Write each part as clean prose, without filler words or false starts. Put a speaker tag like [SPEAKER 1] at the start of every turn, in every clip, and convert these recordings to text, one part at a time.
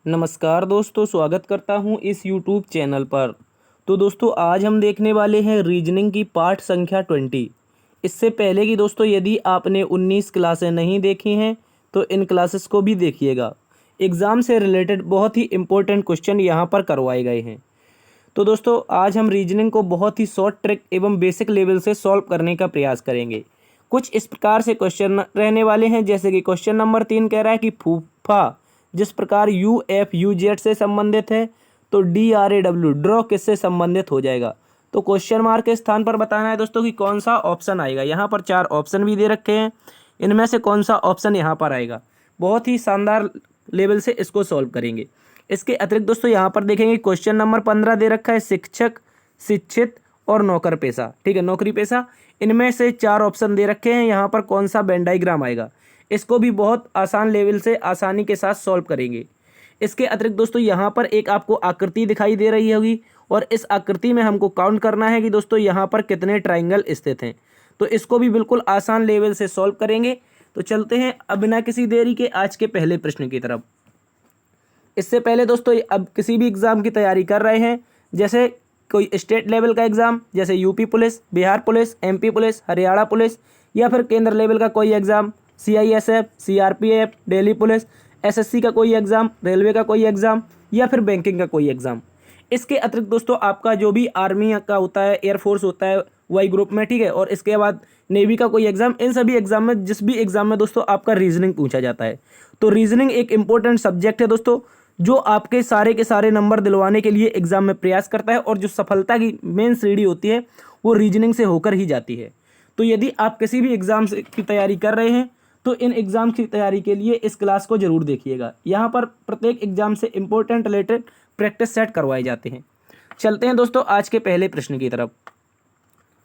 [SPEAKER 1] नमस्कार दोस्तों, स्वागत करता हूं इस YouTube चैनल पर। तो दोस्तों आज हम देखने वाले हैं रीजनिंग की पाठ संख्या 20। इससे पहले कि दोस्तों यदि आपने 19 क्लासें नहीं देखी हैं तो इन क्लासेस को भी देखिएगा। एग्ज़ाम से रिलेटेड बहुत ही इम्पोर्टेंट क्वेश्चन यहाँ पर करवाए गए हैं। तो दोस्तों आज हम रीजनिंग को बहुत ही शॉर्ट ट्रिक एवं बेसिक लेवल से सॉल्व करने का प्रयास करेंगे। कुछ इस प्रकार से क्वेश्चन रहने वाले हैं, जैसे कि क्वेश्चन नंबर 3 कह रहा है कि फूफा जिस प्रकार यू एफ यू जेड से संबंधित है तो D R A W draw किससे संबंधित हो जाएगा। तो क्वेश्चन मार्क के स्थान पर बताना है दोस्तों कि कौन सा ऑप्शन आएगा। यहाँ पर 4 ऑप्शन भी दे रखे हैं, इनमें से कौन सा ऑप्शन यहाँ पर आएगा। बहुत ही शानदार लेवल से इसको सॉल्व करेंगे। इसके अतिरिक्त दोस्तों यहाँ पर देखेंगे क्वेश्चन नंबर 15 दे रखा है शिक्षक, शिक्षित और नौकर पेशा। ठीक है, नौकरी पेशा। इनमें से 4 ऑप्शन दे रखे हैं, यहाँ पर कौन सा वेन डायग्राम आएगा। इसको भी बहुत आसान लेवल से आसानी के साथ सॉल्व करेंगे। इसके अतिरिक्त दोस्तों यहाँ पर एक आपको आकृति दिखाई दे रही होगी और इस आकृति में हमको काउंट करना है कि दोस्तों यहाँ पर कितने ट्राइंगल स्थित हैं। तो इसको भी बिल्कुल आसान लेवल से सॉल्व करेंगे। तो चलते हैं अब बिना किसी देरी के आज के पहले प्रश्न की तरफ। इससे पहले दोस्तों अब किसी भी एग्ज़ाम की तैयारी कर रहे हैं, जैसे कोई स्टेट लेवल का एग्ज़ाम, जैसे UP police, Bihar police, MP police, Haryana police, या फिर केंद्र लेवल का कोई exam, CISF, CRPF, Delhi police, SSC का कोई एग्ज़ाम, रेलवे का कोई एग्ज़ाम, या फिर बैंकिंग का कोई एग्ज़ाम। इसके अतिरिक्त दोस्तों आपका जो भी आर्मी का होता है, एयरफोर्स होता है वाई ग्रुप में, ठीक है, और इसके बाद नेवी का कोई एग्ज़ाम, इन सभी एग्ज़ाम में जिस भी एग्ज़ाम में दोस्तों आपका रीजनिंग पूछा जाता है। तो रीजनिंग एक इंपॉर्टेंट सब्जेक्ट है दोस्तों, जो आपके सारे के सारे नंबर दिलवाने के लिए एग्ज़ाम में प्रयास करता है, और जो सफलता की मेन सीढ़ी होती है वो रीजनिंग से होकर ही जाती है। तो यदि आप किसी भी एग्ज़ाम की तैयारी कर रहे हैं तो इन एग्ज़ाम की तैयारी के लिए इस क्लास को ज़रूर देखिएगा। यहाँ पर प्रत्येक एग्ज़ाम से इंपॉर्टेंट रिलेटेड प्रैक्टिस सेट करवाए जाते हैं। चलते हैं दोस्तों आज के पहले प्रश्न की तरफ।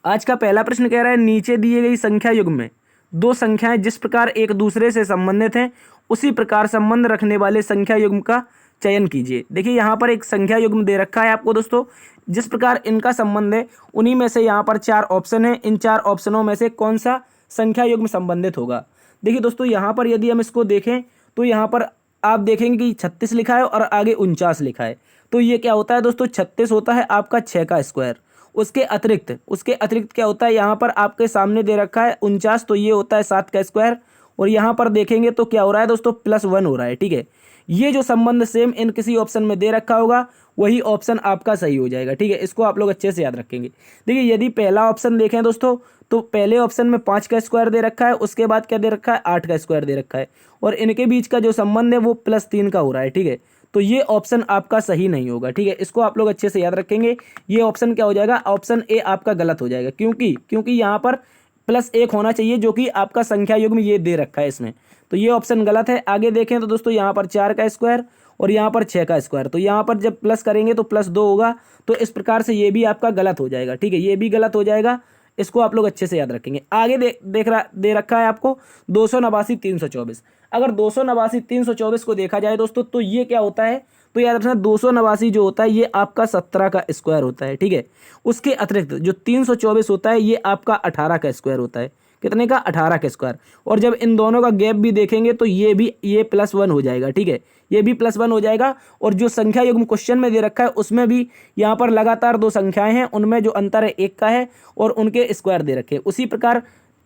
[SPEAKER 1] आज का पहला प्रश्न कह रहा है नीचे दिए गई संख्या युग्म में दो संख्याएं जिस प्रकार एक दूसरे से संबंधित हैं उसी प्रकार संबंध रखने वाले संख्या युग्म का चयन कीजिए। देखिए यहाँ पर एक संख्या युग्म दे रखा है आपको दोस्तों, जिस प्रकार इनका संबंध है उन्हीं में से यहाँ पर 4 ऑप्शन हैं। इन 4 ऑप्शनों में से कौन सा संख्या युग्म संबंधित होगा। देखिए दोस्तों यहाँ पर यदि हम इसको देखें तो यहाँ पर आप देखेंगे कि 36 लिखा है और आगे 49 लिखा है। तो ये क्या होता है दोस्तों, 36 होता है आपका 6 का स्क्वायर। उसके अतिरिक्त क्या होता है, यहाँ पर आपके सामने दे रखा है 49, तो ये होता है 7 का स्क्वायर। और यहाँ पर देखेंगे तो क्या हो रहा है दोस्तों, +1 हो रहा है। ठीक है, ये जो संबंध सेम इन किसी ऑप्शन में दे रखा होगा वही ऑप्शन आपका सही हो जाएगा। ठीक है, इसको आप लोग अच्छे से याद रखेंगे। देखिए यदि पहला ऑप्शन देखें दोस्तों तो पहले ऑप्शन में 5 का स्क्वायर दे रखा है, उसके बाद क्या दे रखा है, 8 का स्क्वायर दे रखा है, और इनके बीच का जो संबंध है वो +3 का हो रहा है। ठीक है, तो ये ऑप्शन आपका सही नहीं होगा। ठीक है, इसको आप लोग अच्छे से याद रखेंगे। ये ऑप्शन क्या हो जाएगा, ऑप्शन ए आपका गलत हो जाएगा, क्योंकि यहाँ पर +1 होना चाहिए जो कि आपका संख्या युग्म ये दे रखा है इसमें। तो ये ऑप्शन गलत है। आगे देखें तो दोस्तों यहाँ पर 4 का स्क्वायर और यहाँ पर 6 का स्क्वायर, तो यहाँ पर जब प्लस करेंगे तो +2 होगा। तो इस प्रकार से ये भी आपका गलत हो जाएगा। ठीक है, ये भी गलत हो जाएगा, इसको आप लोग अच्छे से याद रखेंगे। आगे दे रखा है आपको 289 324। अगर 289 324 को देखा जाए दोस्तों तो ये क्या होता है, तो याद रखना 289 जो होता है ये आपका 17 का स्क्वायर होता है। ठीक है, उसके अतिरिक्त जो 324 होता है ये आपका 18 का स्क्वायर होता है। कितने का, 18 का स्क्वायर। और जब इन दोनों का गैप भी देखेंगे तो ये +1 हो जाएगा। ठीक है, ये भी +1 हो जाएगा। और जो संख्या युग्म क्वेश्चन में दे रखा है उसमें भी यहाँ पर लगातार 2 संख्याएं हैं, उनमें जो अंतर है 1 का है और उनके स्क्वायर दे रखे हैं। उसी प्रकार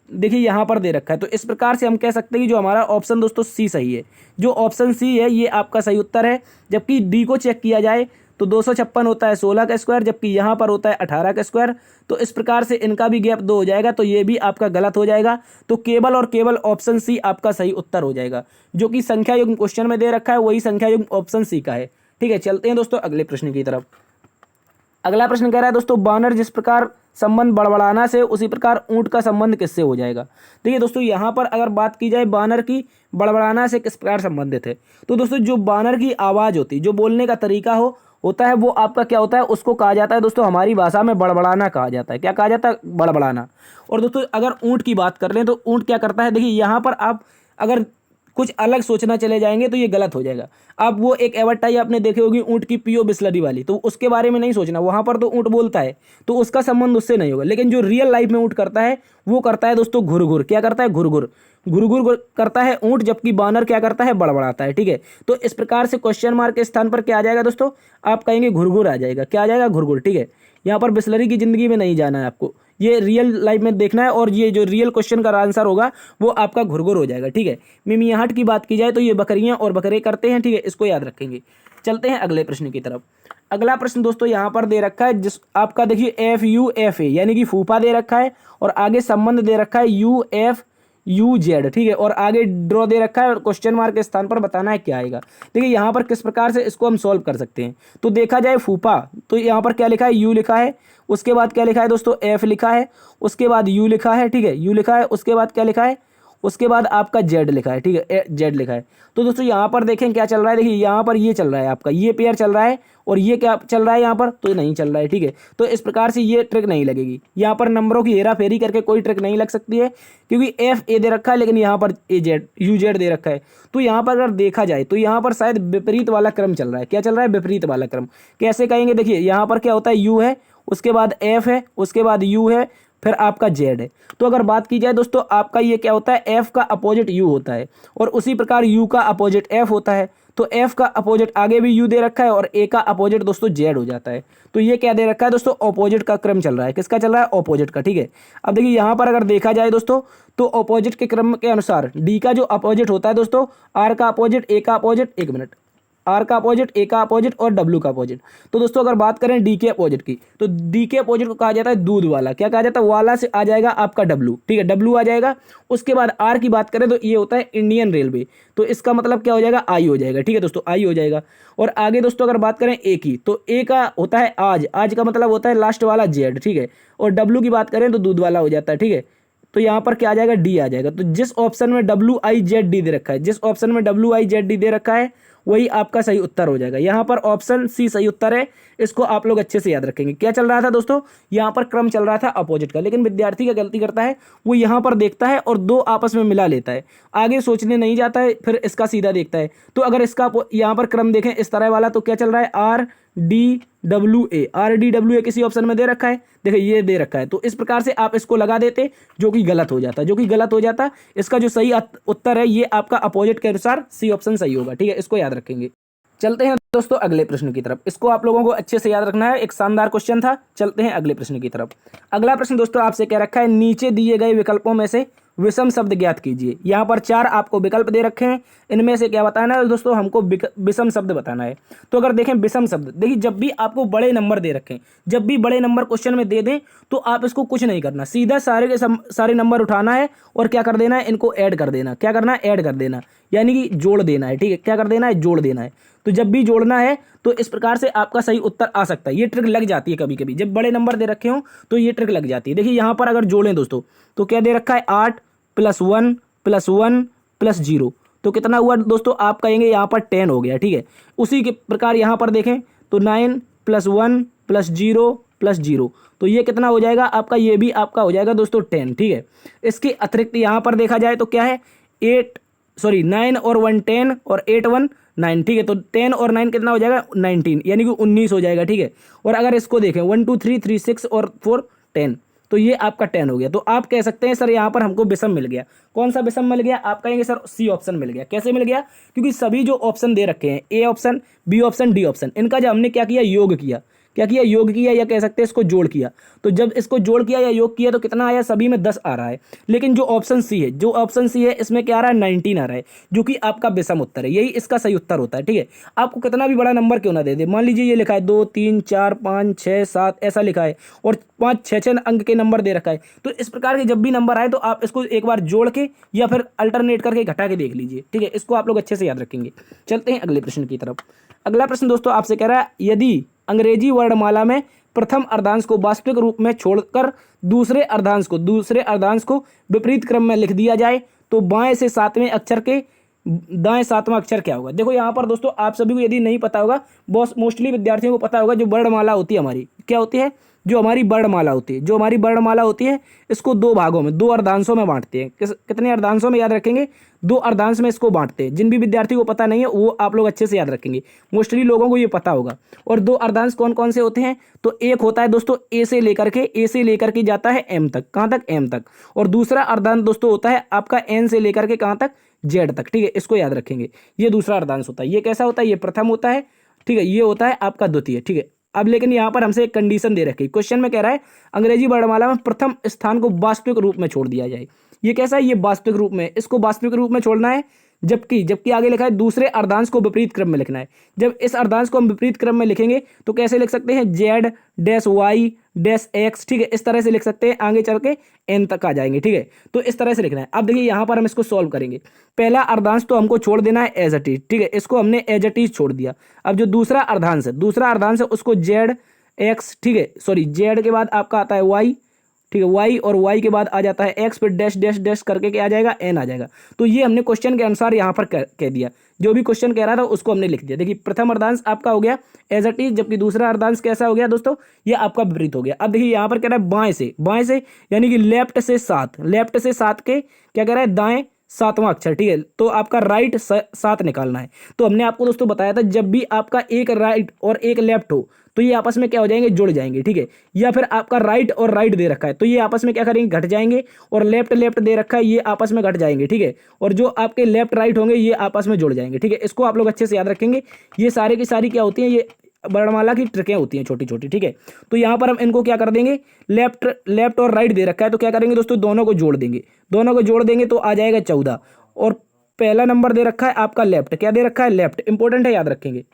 [SPEAKER 1] देखिए यहाँ पर दे रखा है। तो इस प्रकार से हम कह सकते हैं कि जो हमारा ऑप्शन दोस्तों सी सही है। जो ऑप्शन सी है ये आपका सही उत्तर है। जबकि डी को चेक किया जाए तो 256 होता है 16 का स्क्वायर, जबकि यहाँ पर होता है 18 का स्क्वायर। तो इस प्रकार से इनका भी गैप 2 हो जाएगा, तो ये भी आपका गलत हो जाएगा। तो केवल और केवल ऑप्शन सी आपका सही उत्तर हो जाएगा। जो कि संख्या युग्म क्वेश्चन में दे रखा है वही संख्या युग्म ऑप्शन सी का है। ठीक है, चलते हैं दोस्तों अगले प्रश्न की तरफ। अगला प्रश्न कह रहा है दोस्तों बानर जिस प्रकार संबंध बड़बड़ाना से उसी प्रकार ऊंट का संबंध किससे हो जाएगा। देखिए दोस्तों यहाँ पर अगर बात की जाए बानर की बड़बड़ाना से किस प्रकार संबंधित है, तो दोस्तों जो बानर की आवाज़ होती है, जो बोलने का तरीका होता है वो आपका क्या होता है, उसको कहा जाता है दोस्तों हमारी भाषा में बड़बड़ाना कहा जाता है। क्या कहा जाता है, बड़बड़ाना। और दोस्तों अगर ऊँट की बात कर लें तो ऊँट क्या करता है, देखिए यहाँ पर आप अगर कुछ अलग सोचना चले जाएंगे तो ये गलत हो जाएगा। अब वो एक एडवर्टाइज आपने देखी होगी ऊँट की पियो बिस्लरी वाली, तो उसके बारे में नहीं सोचना, वहाँ पर तो ऊँट बोलता है तो उसका संबंध उससे नहीं होगा। लेकिन जो रियल लाइफ में ऊँट करता है वो करता है दोस्तों घुरघुर। क्या करता है? घुरघुर। घुरघुर करता है ऊँट, जबकि बानर क्या करता है? बड़बड़ाता है। ठीक है, तो इस प्रकार से क्वेश्चन मार्क के स्थान पर क्या आ जाएगा दोस्तों? आप कहेंगे घुरघुर आ जाएगा। क्या आ जाएगा? घुरघुर। ठीक है, यहाँ पर बिस्लरी की जिंदगी में नहीं जाना है आपको, ये रियल लाइफ में देखना है, और ये जो रियल क्वेश्चन का आंसर होगा वो आपका घुरघुर हो जाएगा। ठीक है, मिमियाहट की बात की जाए तो ये बकरियां और बकरे करते हैं। ठीक है, इसको याद रखेंगे। चलते हैं अगले प्रश्न की तरफ। अगला प्रश्न दोस्तों यहाँ पर दे रखा है, जिस आपका देखिए FUFA यानी कि फूफा दे रखा है, और आगे संबंध दे रखा है UFUZ। ठीक है, और आगे ड्रॉ दे रखा है, और क्वेश्चन मार्क के स्थान पर बताना है क्या आएगा। देखिए यहाँ पर किस प्रकार से इसको हम सॉल्व कर सकते हैं। तो देखा जाए फूफा, तो यहाँ पर क्या लिखा है? U लिखा है, उसके बाद क्या लिखा है दोस्तों? F लिखा है, उसके बाद U लिखा है। ठीक है, U लिखा है, उसके बाद क्या लिखा है? उसके बाद आपका Z लिखा है। ठीक है, Z लिखा है। तो दोस्तों यहाँ पर देखें क्या चल रहा है। देखिए यहाँ पर ये चल रहा है, आपका ये पेयर चल रहा है, और ये क्या चल रहा है यहाँ पर? तो नहीं चल रहा है। ठीक है, तो इस प्रकार से ये ट्रिक नहीं लगेगी। यहाँ पर नंबरों की हेरा फेरी करके कोई ट्रिक नहीं लग सकती है, क्योंकि FA दे रखा है लेकिन यहाँ पर UZ दे रखा है। तो यहाँ पर अगर देखा जाए तो यहाँ पर शायद विपरीत वाला क्रम चल रहा है। क्या चल रहा है? विपरीत वाला क्रम। कैसे कहेंगे? देखिए यहाँ पर क्या होता है? U है, उसके बाद F है, उसके बाद U है, फिर आपका Z है। तो अगर बात की जाए दोस्तों, आपका ये क्या होता है? F का अपोजिट U होता है, और उसी प्रकार U का अपोजिट F होता है। तो F का अपोजिट आगे भी U दे रखा है, और A का अपोजिट दोस्तों Z हो जाता है। तो ये क्या दे रखा है दोस्तों? ऑपोजिट का क्रम चल रहा है। किसका चल रहा है? ऑपोजिट का। ठीक है, अब देखिए यहाँ पर अगर देखा जाए दोस्तों, तो ऑपोजिट के क्रम के अनुसार D का जो अपोजिट होता है दोस्तों, R का अपोजिट, A का अपोजिट, एक मिनट, आर का अपोजिट, ए का अपोजिट और डब्ल्यू का अपोजिट। तो दोस्तों अगर बात करें डी के अपोजिट की, तो डी के अपोजिट को कहा जाता है दूध वाला। क्या कहा जाता है? वाला से आ जाएगा आपका डब्ल्यू। ठीक है, डब्ल्यू आ जाएगा। उसके बाद आर की बात करें तो ये होता है इंडियन रेलवे, तो इसका मतलब क्या हो जाएगा? आई हो जाएगा। ठीक है दोस्तों, आई हो जाएगा। और आगे दोस्तों अगर बात करें ए की, तो ए का होता है आज, आज का मतलब होता है लास्ट वाला जेड। ठीक है, और डब्ल्यू की बात करें तो दूध वाला हो जाता है। ठीक है, तो यहाँ पर क्या आ जाएगा? डी आ जाएगा। तो जिस ऑप्शन में WIZD दे रखा है, जिस ऑप्शन में WIZD दे रखा है वही आपका सही उत्तर हो जाएगा। यहाँ पर ऑप्शन सी सही उत्तर है। इसको आप लोग अच्छे से याद रखेंगे। क्या चल रहा था दोस्तों? यहाँ पर क्रम चल रहा था अपोजिट का, लेकिन विद्यार्थी क्या गलती करता है? वो यहाँ पर देखता है और दो आपस में मिला लेता है, आगे सोचने नहीं जाता है, फिर इसका सीधा देखता है। तो अगर इसका यहाँ पर क्रम देखें इस तरह वाला, तो क्या चल रहा है? RDWA, RDWA किसी ऑप्शन में दे रखा है। देखिए ये दे रखा है, तो इस प्रकार से आप इसको लगा देते, जो कि गलत हो जाता, जो कि गलत हो जाता। इसका जो सही उत्तर है ये आपका अपोजिट के अनुसार सी ऑप्शन सही होगा। ठीक है, इसको याद रखेंगे। चलते हैं दोस्तों अगले प्रश्न की तरफ। इसको आप लोगों को अच्छे से याद रखना है, एक शानदार क्वेश्चन था। चलते हैं अगले प्रश्न की तरफ। अगला प्रश्न दोस्तों आपसे क्या रखा है? नीचे दिए गए विकल्पों में से विषम शब्द ज्ञात कीजिए। यहाँ पर 4 आपको विकल्प दे रखे हैं, इनमें से क्या बताना है दोस्तों? हमको विषम शब्द बताना है। तो अगर देखें विषम शब्द, देखिए जब भी आपको बड़े नंबर दे रखे हैं, जब भी बड़े नंबर क्वेश्चन में दे दें, तो आप इसको कुछ नहीं करना, सीधा सारे के सारे नंबर उठाना है और क्या कर देना है? इनको ऐड कर देना। क्या करना है? ऐड कर देना, यानी कि जोड़ देना है। ठीक है, क्या कर देना है? जोड़ देना है। तो जब भी जोड़ना है तो इस प्रकार से आपका सही उत्तर आ सकता है। ये ट्रिक लग जाती है कभी कभी, जब बड़े नंबर दे रखे हों तो ये ट्रिक लग जाती है। देखिए यहाँ पर अगर जोड़ें दोस्तों, तो क्या दे रखा है? 8 + 1 + 1 + 0, तो कितना हुआ दोस्तों? आप कहेंगे यहाँ पर 10 हो गया। ठीक है, उसी के प्रकार यहाँ पर देखें तो 9 + 1 + 0 + 0, तो ये कितना हो जाएगा आपका? ये भी आपका हो जाएगा दोस्तों 10। ठीक है, इसके अतिरिक्त यहाँ पर देखा जाए तो क्या है? 9 और 1 10 और 8 1 9। ठीक है, तो 10 और 9 कितना हो जाएगा? 19, यानी कि 19 हो जाएगा। ठीक है, और अगर इसको देखें 1 2 3 3 6 और 4 10, तो ये आपका 10 हो गया। तो आप कह सकते हैं सर यहाँ पर हमको विषम मिल गया। कौन सा विषम मिल गया? आप कहेंगे सर सी ऑप्शन मिल गया। कैसे मिल गया? क्योंकि सभी जो ऑप्शन दे रखे हैं, A option, B option, D option, इनका जब हमने क्या किया? योग किया। क्या किया? योग किया, या कह सकते हैं इसको जोड़ किया। तो जब इसको जोड़ किया या योग किया तो कितना आया? सभी में 10 आ रहा है। लेकिन जो ऑप्शन सी है, इसमें क्या आ रहा है? 19 आ रहा है, जो कि आपका विषम उत्तर है। यही इसका सही उत्तर होता है। ठीक है, आपको कितना भी बड़ा नंबर क्यों ना दे दे, मान लीजिए ये लिखा है 2 3 4 5 6 7 ऐसा लिखा है, और 5 6 अंक के नंबर दे रखा है, तो इस प्रकार के जब भी नंबर आए तो आप इसको एक बार जोड़ के या फिर अल्टरनेट करके घटा के देख लीजिए। ठीक है, इसको आप लोग अच्छे से याद रखेंगे। चलते हैं अगले प्रश्न की तरफ। अगला प्रश्न दोस्तों आपसे कह रहा है, यदि अंग्रेजी वर्णमाला में प्रथम अर्धांश को वास्तविक रूप में छोड़कर दूसरे अर्धांश को विपरीत क्रम में लिख दिया जाए, तो बाएं से सातवें अक्षर के दाएं सातवां अक्षर क्या होगा? देखो यहाँ पर दोस्तों आप सभी को यदि नहीं पता होगा, बहुत मोस्टली विद्यार्थियों को पता होगा, जो वर्णमाला होती है हमारी क्या होती है? जो हमारी वर्णमाला होती है, जो हमारी वर्णमाला होती है, इसको दो भागों में, दो अर्धांशों में बांटते हैं। कितने अर्धांशों में याद रखेंगे? दो अर्धांश में इसको बांटते हैं। जिन भी विद्यार्थी को पता नहीं है वो आप लोग अच्छे से याद रखेंगे, मोस्टली लोगों को ये पता होगा। और दो अर्धांश कौन कौन से होते हैं? तो एक होता है दोस्तों ए से लेकर के जाता है एम तक। कहाँ तक? एम तक। और दूसरा अर्धांश दोस्तों होता है आपका एन से लेकर के कहाँ तक? जेड तक। ठीक है, इसको याद रखेंगे। ये दूसरा अर्धांश होता है। ये कैसा होता है? ये प्रथम होता है। ठीक है, ये होता है आपका द्वितीय। ठीक है, अब लेकिन यहाँ पर हमसे एक कंडीशन दे रखी है। क्वेश्चन में कह रहा है अंग्रेजी वर्णमाला में प्रथम स्थान को वास्तविक रूप में छोड़ दिया जाए। ये कैसा है? ये वास्तविक रूप में, इसको वास्तविक रूप में छोड़ना है। जबकि आगे लिखा है दूसरे अर्धांश को विपरीत क्रम में लिखना है। जब इस अर्धांश को हम विपरीत क्रम में लिखेंगे तो कैसे लिख सकते हैं? Z dash Y dash X. ठीक है, इस तरह से लिख सकते हैं, आगे चल के एन तक आ जाएंगे। ठीक है, तो इस तरह से लिखना है। अब देखिए यहाँ पर हम इसको सॉल्व करेंगे। पहला अर्धांश तो हमको छोड़ देना है एज इट इज। ठीक है, इसको हमने एज इट इज छोड़ दिया। अब जो दूसरा अर्धांश है उसको जेड एक्स, ठीक है, सॉरी, जेड के बाद आपका आता है वाई। ठीक है, वाई, और वाई के बाद आ जाता है एक्स, फिर डैश डैश डैश करके क्या आ जाएगा? एन आ जाएगा। तो ये हमने क्वेश्चन के अनुसार यहाँ पर कह दिया। जो भी क्वेश्चन कह रहा था उसको हमने लिख दिया। देखिए, प्रथम अर्धांश आपका हो गया एज इट इज, जबकि दूसरा अर्धांश कैसा हो गया दोस्तों? ये आपका विपरीत हो गया। अब देखिए यहाँ पर कह रहा है बाएं से यानी कि लेफ्ट से सात के क्या कह रहा है? दाएं सातवां अक्षर। ठीक है, तो आपका राइट सात निकालना है। तो हमने आपको दोस्तों बताया था जब भी आपका एक राइट और एक लेफ्ट हो तो ये आपस में क्या हो जाएंगे? जुड़ जाएंगे। ठीक है, या फिर आपका राइट और राइट दे रखा है तो ये आपस में क्या करेंगे? घट जाएंगे। और लेफ्ट दे रखा है, ये आपस में घट जाएंगे। ठीक है, और जो आपके लेफ्ट राइट होंगे ये आपस में जुड़ जाएंगे। ठीक है, इसको आप लोग अच्छे से याद रखेंगे। ये सारे की सारी क्या होती हैं? ये वर्णमाला की ट्रिकें होती हैं, छोटी छोटी। ठीक है, तो यहाँ पर हम इनको क्या कर देंगे? लेफ्ट और राइट दे रखा है तो क्या करेंगे दोस्तों? दोनों को जोड़ देंगे तो आ जाएगा 14। और पहला नंबर दे रखा है आपका लेफ्ट। क्या दे रखा है? लेफ्ट। इंपॉर्टेंट है, याद रखेंगे।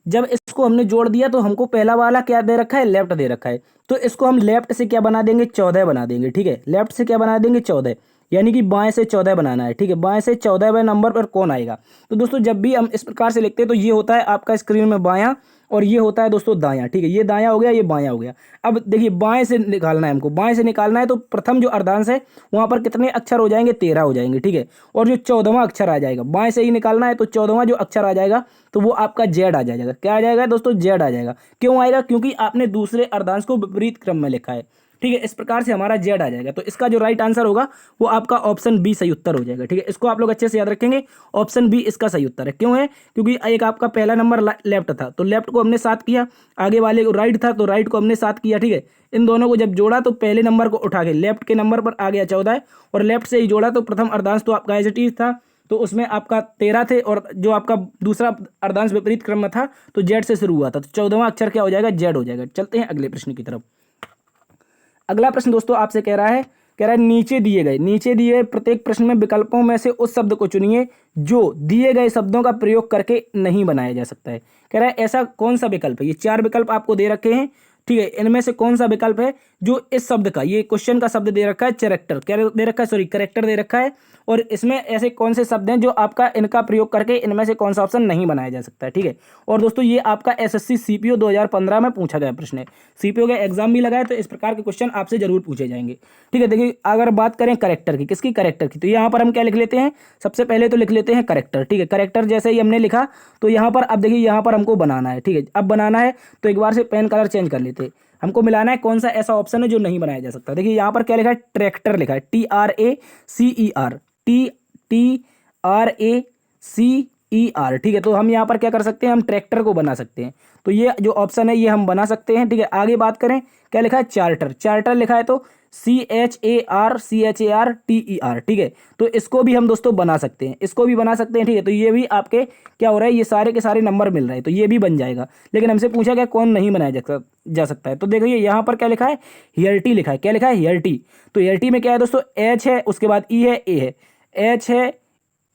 [SPEAKER 1] जब इसको हमने जोड़ दिया तो हमको पहला वाला क्या दे रखा है? लेफ्ट दे रखा है। तो इसको हम लेफ्ट से क्या बना देंगे? 14 बना देंगे। ठीक है, लेफ्ट से क्या बना देंगे? 14, यानी कि बाएं से 14 बनाना है। ठीक है, बाएं से 14वें नंबर पर कौन आएगा? तो दोस्तों जब भी हम इस प्रकार से लिखते हैं तो ये होता है आपका स्क्रीन में बायां, और ये होता है दोस्तों दायां। ठीक है, ये दायां हो गया, ये बायां हो गया। अब देखिए बाएं से निकालना है हमको, बाएं से निकालना है तो प्रथम जो अर्धांश है वहां पर कितने अक्षर हो जाएंगे? 13 हो जाएंगे। ठीक है, और जो 14वां अक्षर आ जाएगा, बाएं से ही निकालना है तो 14वां जो अक्षर आ जाएगा तो वो आपका जेड आ जाएगा। क्या आ जाएगा दोस्तों? जेड आ जाएगा। क्यों आएगा? क्योंकि आपने दूसरे अर्धांश को विपरीत क्रम में लिखा है। ठीक है, इस प्रकार से हमारा जेड आ जाएगा। तो इसका जो राइट आंसर होगा वो आपका ऑप्शन बी सही उत्तर हो जाएगा। ठीक है, इसको आप लोग अच्छे से याद रखेंगे। ऑप्शन बी इसका सही उत्तर है। क्यों है? क्योंकि एक आपका पहला नंबर लेफ्ट था तो लेफ्ट को हमने 7 किया, आगे वाले को राइट था तो राइट को हमने 7 किया। ठीक है, इन दोनों को जब जोड़ा तो पहले नंबर को उठा के लेफ्ट के नंबर पर आ गया 14, और लेफ्ट से ही जोड़ा तो प्रथम अर्धांश तो आपका एज इट इज था तो उसमें आपका 13 थे, और जो आपका दूसरा अर्धांश विपरीत क्रम में था तो जेड से शुरू हुआ था तो 14वां अक्षर क्या हो जाएगा? जेड हो जाएगा। चलते हैं अगले प्रश्न की तरफ। अगला प्रश्न दोस्तों आपसे कह रहा है नीचे दिए प्रत्येक प्रश्न में विकल्पों में से उस शब्द को चुनिए जो दिए गए शब्दों का प्रयोग करके नहीं बनाया जा सकता है। कह रहा है ऐसा कौन सा विकल्प है? ये 4 विकल्प आपको दे रखे हैं। ठीक है, इनमें से कौन सा विकल्प है जो इस शब्द का, ये क्वेश्चन का शब्द दे रखा है कैरेक्टर, क्या दे रखा है? सॉरी, कैरेक्टर दे रखा है। और इसमें ऐसे कौन से शब्द हैं जो आपका इनका प्रयोग करके इनमें से कौन सा ऑप्शन नहीं बनाया जा सकता है। ठीक है, और दोस्तों ये आपका एसएससी सीपीओ 2015 में पूछा गया प्रश्न है। सीपीओ का एग्जाम भी लगा है तो इस प्रकार के क्वेश्चन आपसे जरूर पूछे जाएंगे। ठीक है, देखिए अगर बात करें करेक्टर की, किसकी? करेक्टर की, तो यहाँ पर हम क्या लिख लेते हैं? सबसे पहले तो लिख लेते हैं करेक्टर। ठीक है, करेक्टर जैसे ही हमने लिखा तो यहाँ पर अब देखिए यहाँ पर हमको बनाना है। ठीक है, अब बनाना है तो एक बार से पेन कलर चेंज कर लेते हैं। हमको मिलाना है कौन सा ऐसा ऑप्शन है जो नहीं बनाया जा सकता। देखिए यहाँ पर क्या लिखा है? ट्रैक्टर लिखा है, TRACER। ठीक है, तो हम यहाँ पर क्या कर सकते हैं? हम ट्रैक्टर को बना सकते हैं। तो ये जो ऑप्शन है ये हम बना सकते हैं। ठीक है, आगे बात करें क्या लिखा है? चार्टर लिखा है तो CHARTER। ठीक है, तो इसको भी हम दोस्तों बना सकते हैं, ठीक है, तो ये भी आपके क्या हो रहा है? ये सारे के सारे नंबर मिल रहे हैं तो ये भी बन जाएगा। लेकिन हमसे पूछा गया कौन नहीं बनाया जा सकता है। तो देखिए यहाँ पर क्या लिखा है? हियरटी लिखा है। क्या लिखा है? हियरटी। तो हियरटी में क्या है दोस्तों? H है, उसके बाद E है, A है, H है,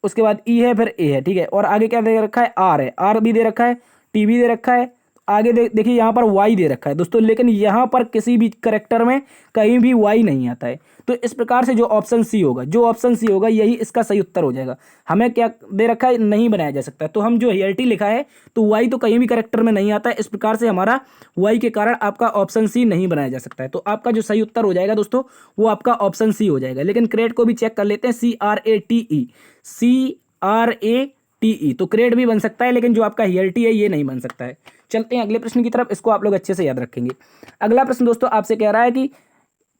[SPEAKER 1] उसके बाद E है, फिर A है। ठीक है, और आगे क्या दे रखा है? R है, R भी दे रखा है, T भी दे रखा है। आगे देखिए यहाँ पर Y दे रखा है दोस्तों, लेकिन यहाँ पर किसी भी करेक्टर में कहीं भी Y नहीं आता है। तो इस प्रकार से जो ऑप्शन सी होगा यही इसका सही उत्तर हो जाएगा। हमें क्या दे रखा है? नहीं बनाया जा सकता। तो हम जो हियरटी लिखा है तो Y तो कहीं भी करेक्टर में नहीं आता है, इस प्रकार से हमारा Y के कारण आपका ऑप्शन सी नहीं बनाया जा सकता है। तो आपका जो सही उत्तर हो जाएगा दोस्तों वो आपका ऑप्शन सी हो जाएगा। लेकिन क्रेड को भी चेक कर लेते हैं, CRATE TE, तो क्रेड भी बन सकता है, लेकिन जो आपका हियर टी है ये नहीं बन सकता है। चलते हैं अगले प्रश्न की तरफ, इसको आप लोग अच्छे से याद रखेंगे। अगला प्रश्न दोस्तों आपसे कह रहा है कि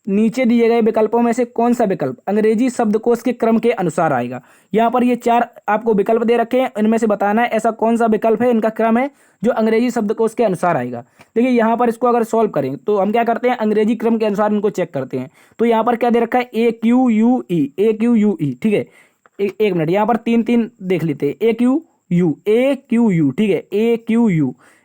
[SPEAKER 1] नीचे दिए गए विकल्पों में से कौन सा विकल्प अंग्रेजी शब्दकोश के क्रम के अनुसार आएगा। यहाँ पर ये 4 आपको विकल्प दे रखे हैं, इनमें से बताना है ऐसा कौन सा विकल्प है, इनका क्रम है जो अंग्रेजी शब्दकोश के अनुसार आएगा। देखिए यहाँ पर इसको अगर सॉल्व करें तो हम क्या करते हैं, अंग्रेजी क्रम के अनुसार इनको चेक करते हैं। तो यहाँ पर क्या दे रखा है, AQUE, AQUE, ठीक है। एक मिनट, यहाँ पर 3 देख लेते हैं, AQU, ठीक है,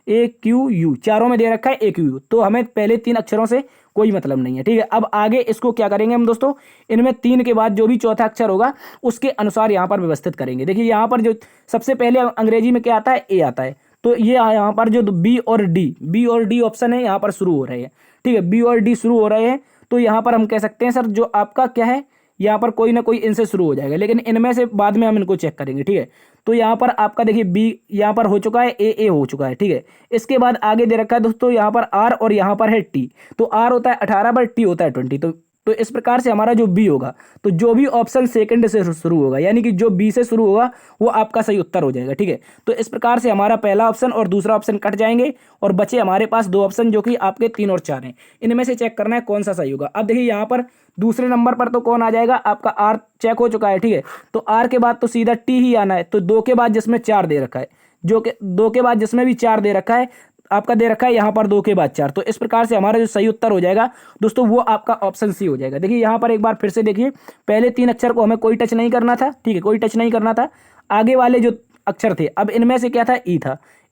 [SPEAKER 1] AQU, चारों में दे रखा है AQU, तो हमें पहले 3 अक्षरों से कोई मतलब नहीं है, ठीक है। अब आगे इसको क्या करेंगे हम दोस्तों, इनमें 3 के बाद जो भी चौथा अक्षर होगा उसके अनुसार यहाँ पर व्यवस्थित करेंगे। देखिए यहाँ पर जो सबसे पहले अंग्रेजी में क्या आता है, ए आता है, तो ये यहाँ पर जो बी और डी ऑप्शन है यहाँ पर शुरू हो रहे हैं, ठीक है, बी और डी शुरू हो रहे हैं। तो यहाँ पर हम कह सकते हैं सर जो आपका क्या है, यहाँ पर कोई ना कोई इनसे शुरू हो जाएगा, लेकिन इनमें से बाद में हम इनको चेक करेंगे, ठीक है। तो यहाँ पर आपका देखिए बी यहाँ पर हो चुका है, ए हो चुका है, ठीक है। इसके बाद आगे दे रखा है दोस्तों यहाँ पर आर और यहाँ पर है टी, तो आर होता है 18 पर टी होता है 20, तो इस प्रकार से हमारा जो बी होगा, तो जो भी ऑप्शन सेकंड से शुरू होगा यानी कि जो बी से शुरू होगा वो आपका सही उत्तर हो जाएगा, ठीक है। तो इस प्रकार से हमारा पहला ऑप्शन और दूसरा ऑप्शन कट जाएंगे और बचे हमारे पास 2 ऑप्शन जो कि आपके 3 और 4 हैं। इनमें से चेक करना है कौन सा सही होगा। अब देखिए यहाँ पर दूसरे नंबर पर तो कौन आ जाएगा, आपका आर चेक हो चुका है, ठीक है। तो आर के बाद तो सीधा टी ही आना है, तो 2 के बाद जिसमें 4 दे रखा है, जो कि 2 के बाद जिसमें भी 4 दे रखा है, आपका दे रखा है यहाँ पर 2 के बाद 4, तो इस प्रकार से हमारा जो सही उत्तर हो जाएगा दोस्तों वो आपका ऑप्शन सी हो जाएगा। देखिए यहाँ पर एक बार फिर से देखिए, पहले 3 अक्षर को हमें कोई टच नहीं करना था, ठीक है, कोई टच नहीं करना था। आगे वाले जो अक्षर थे, अब इनमें से क्या था,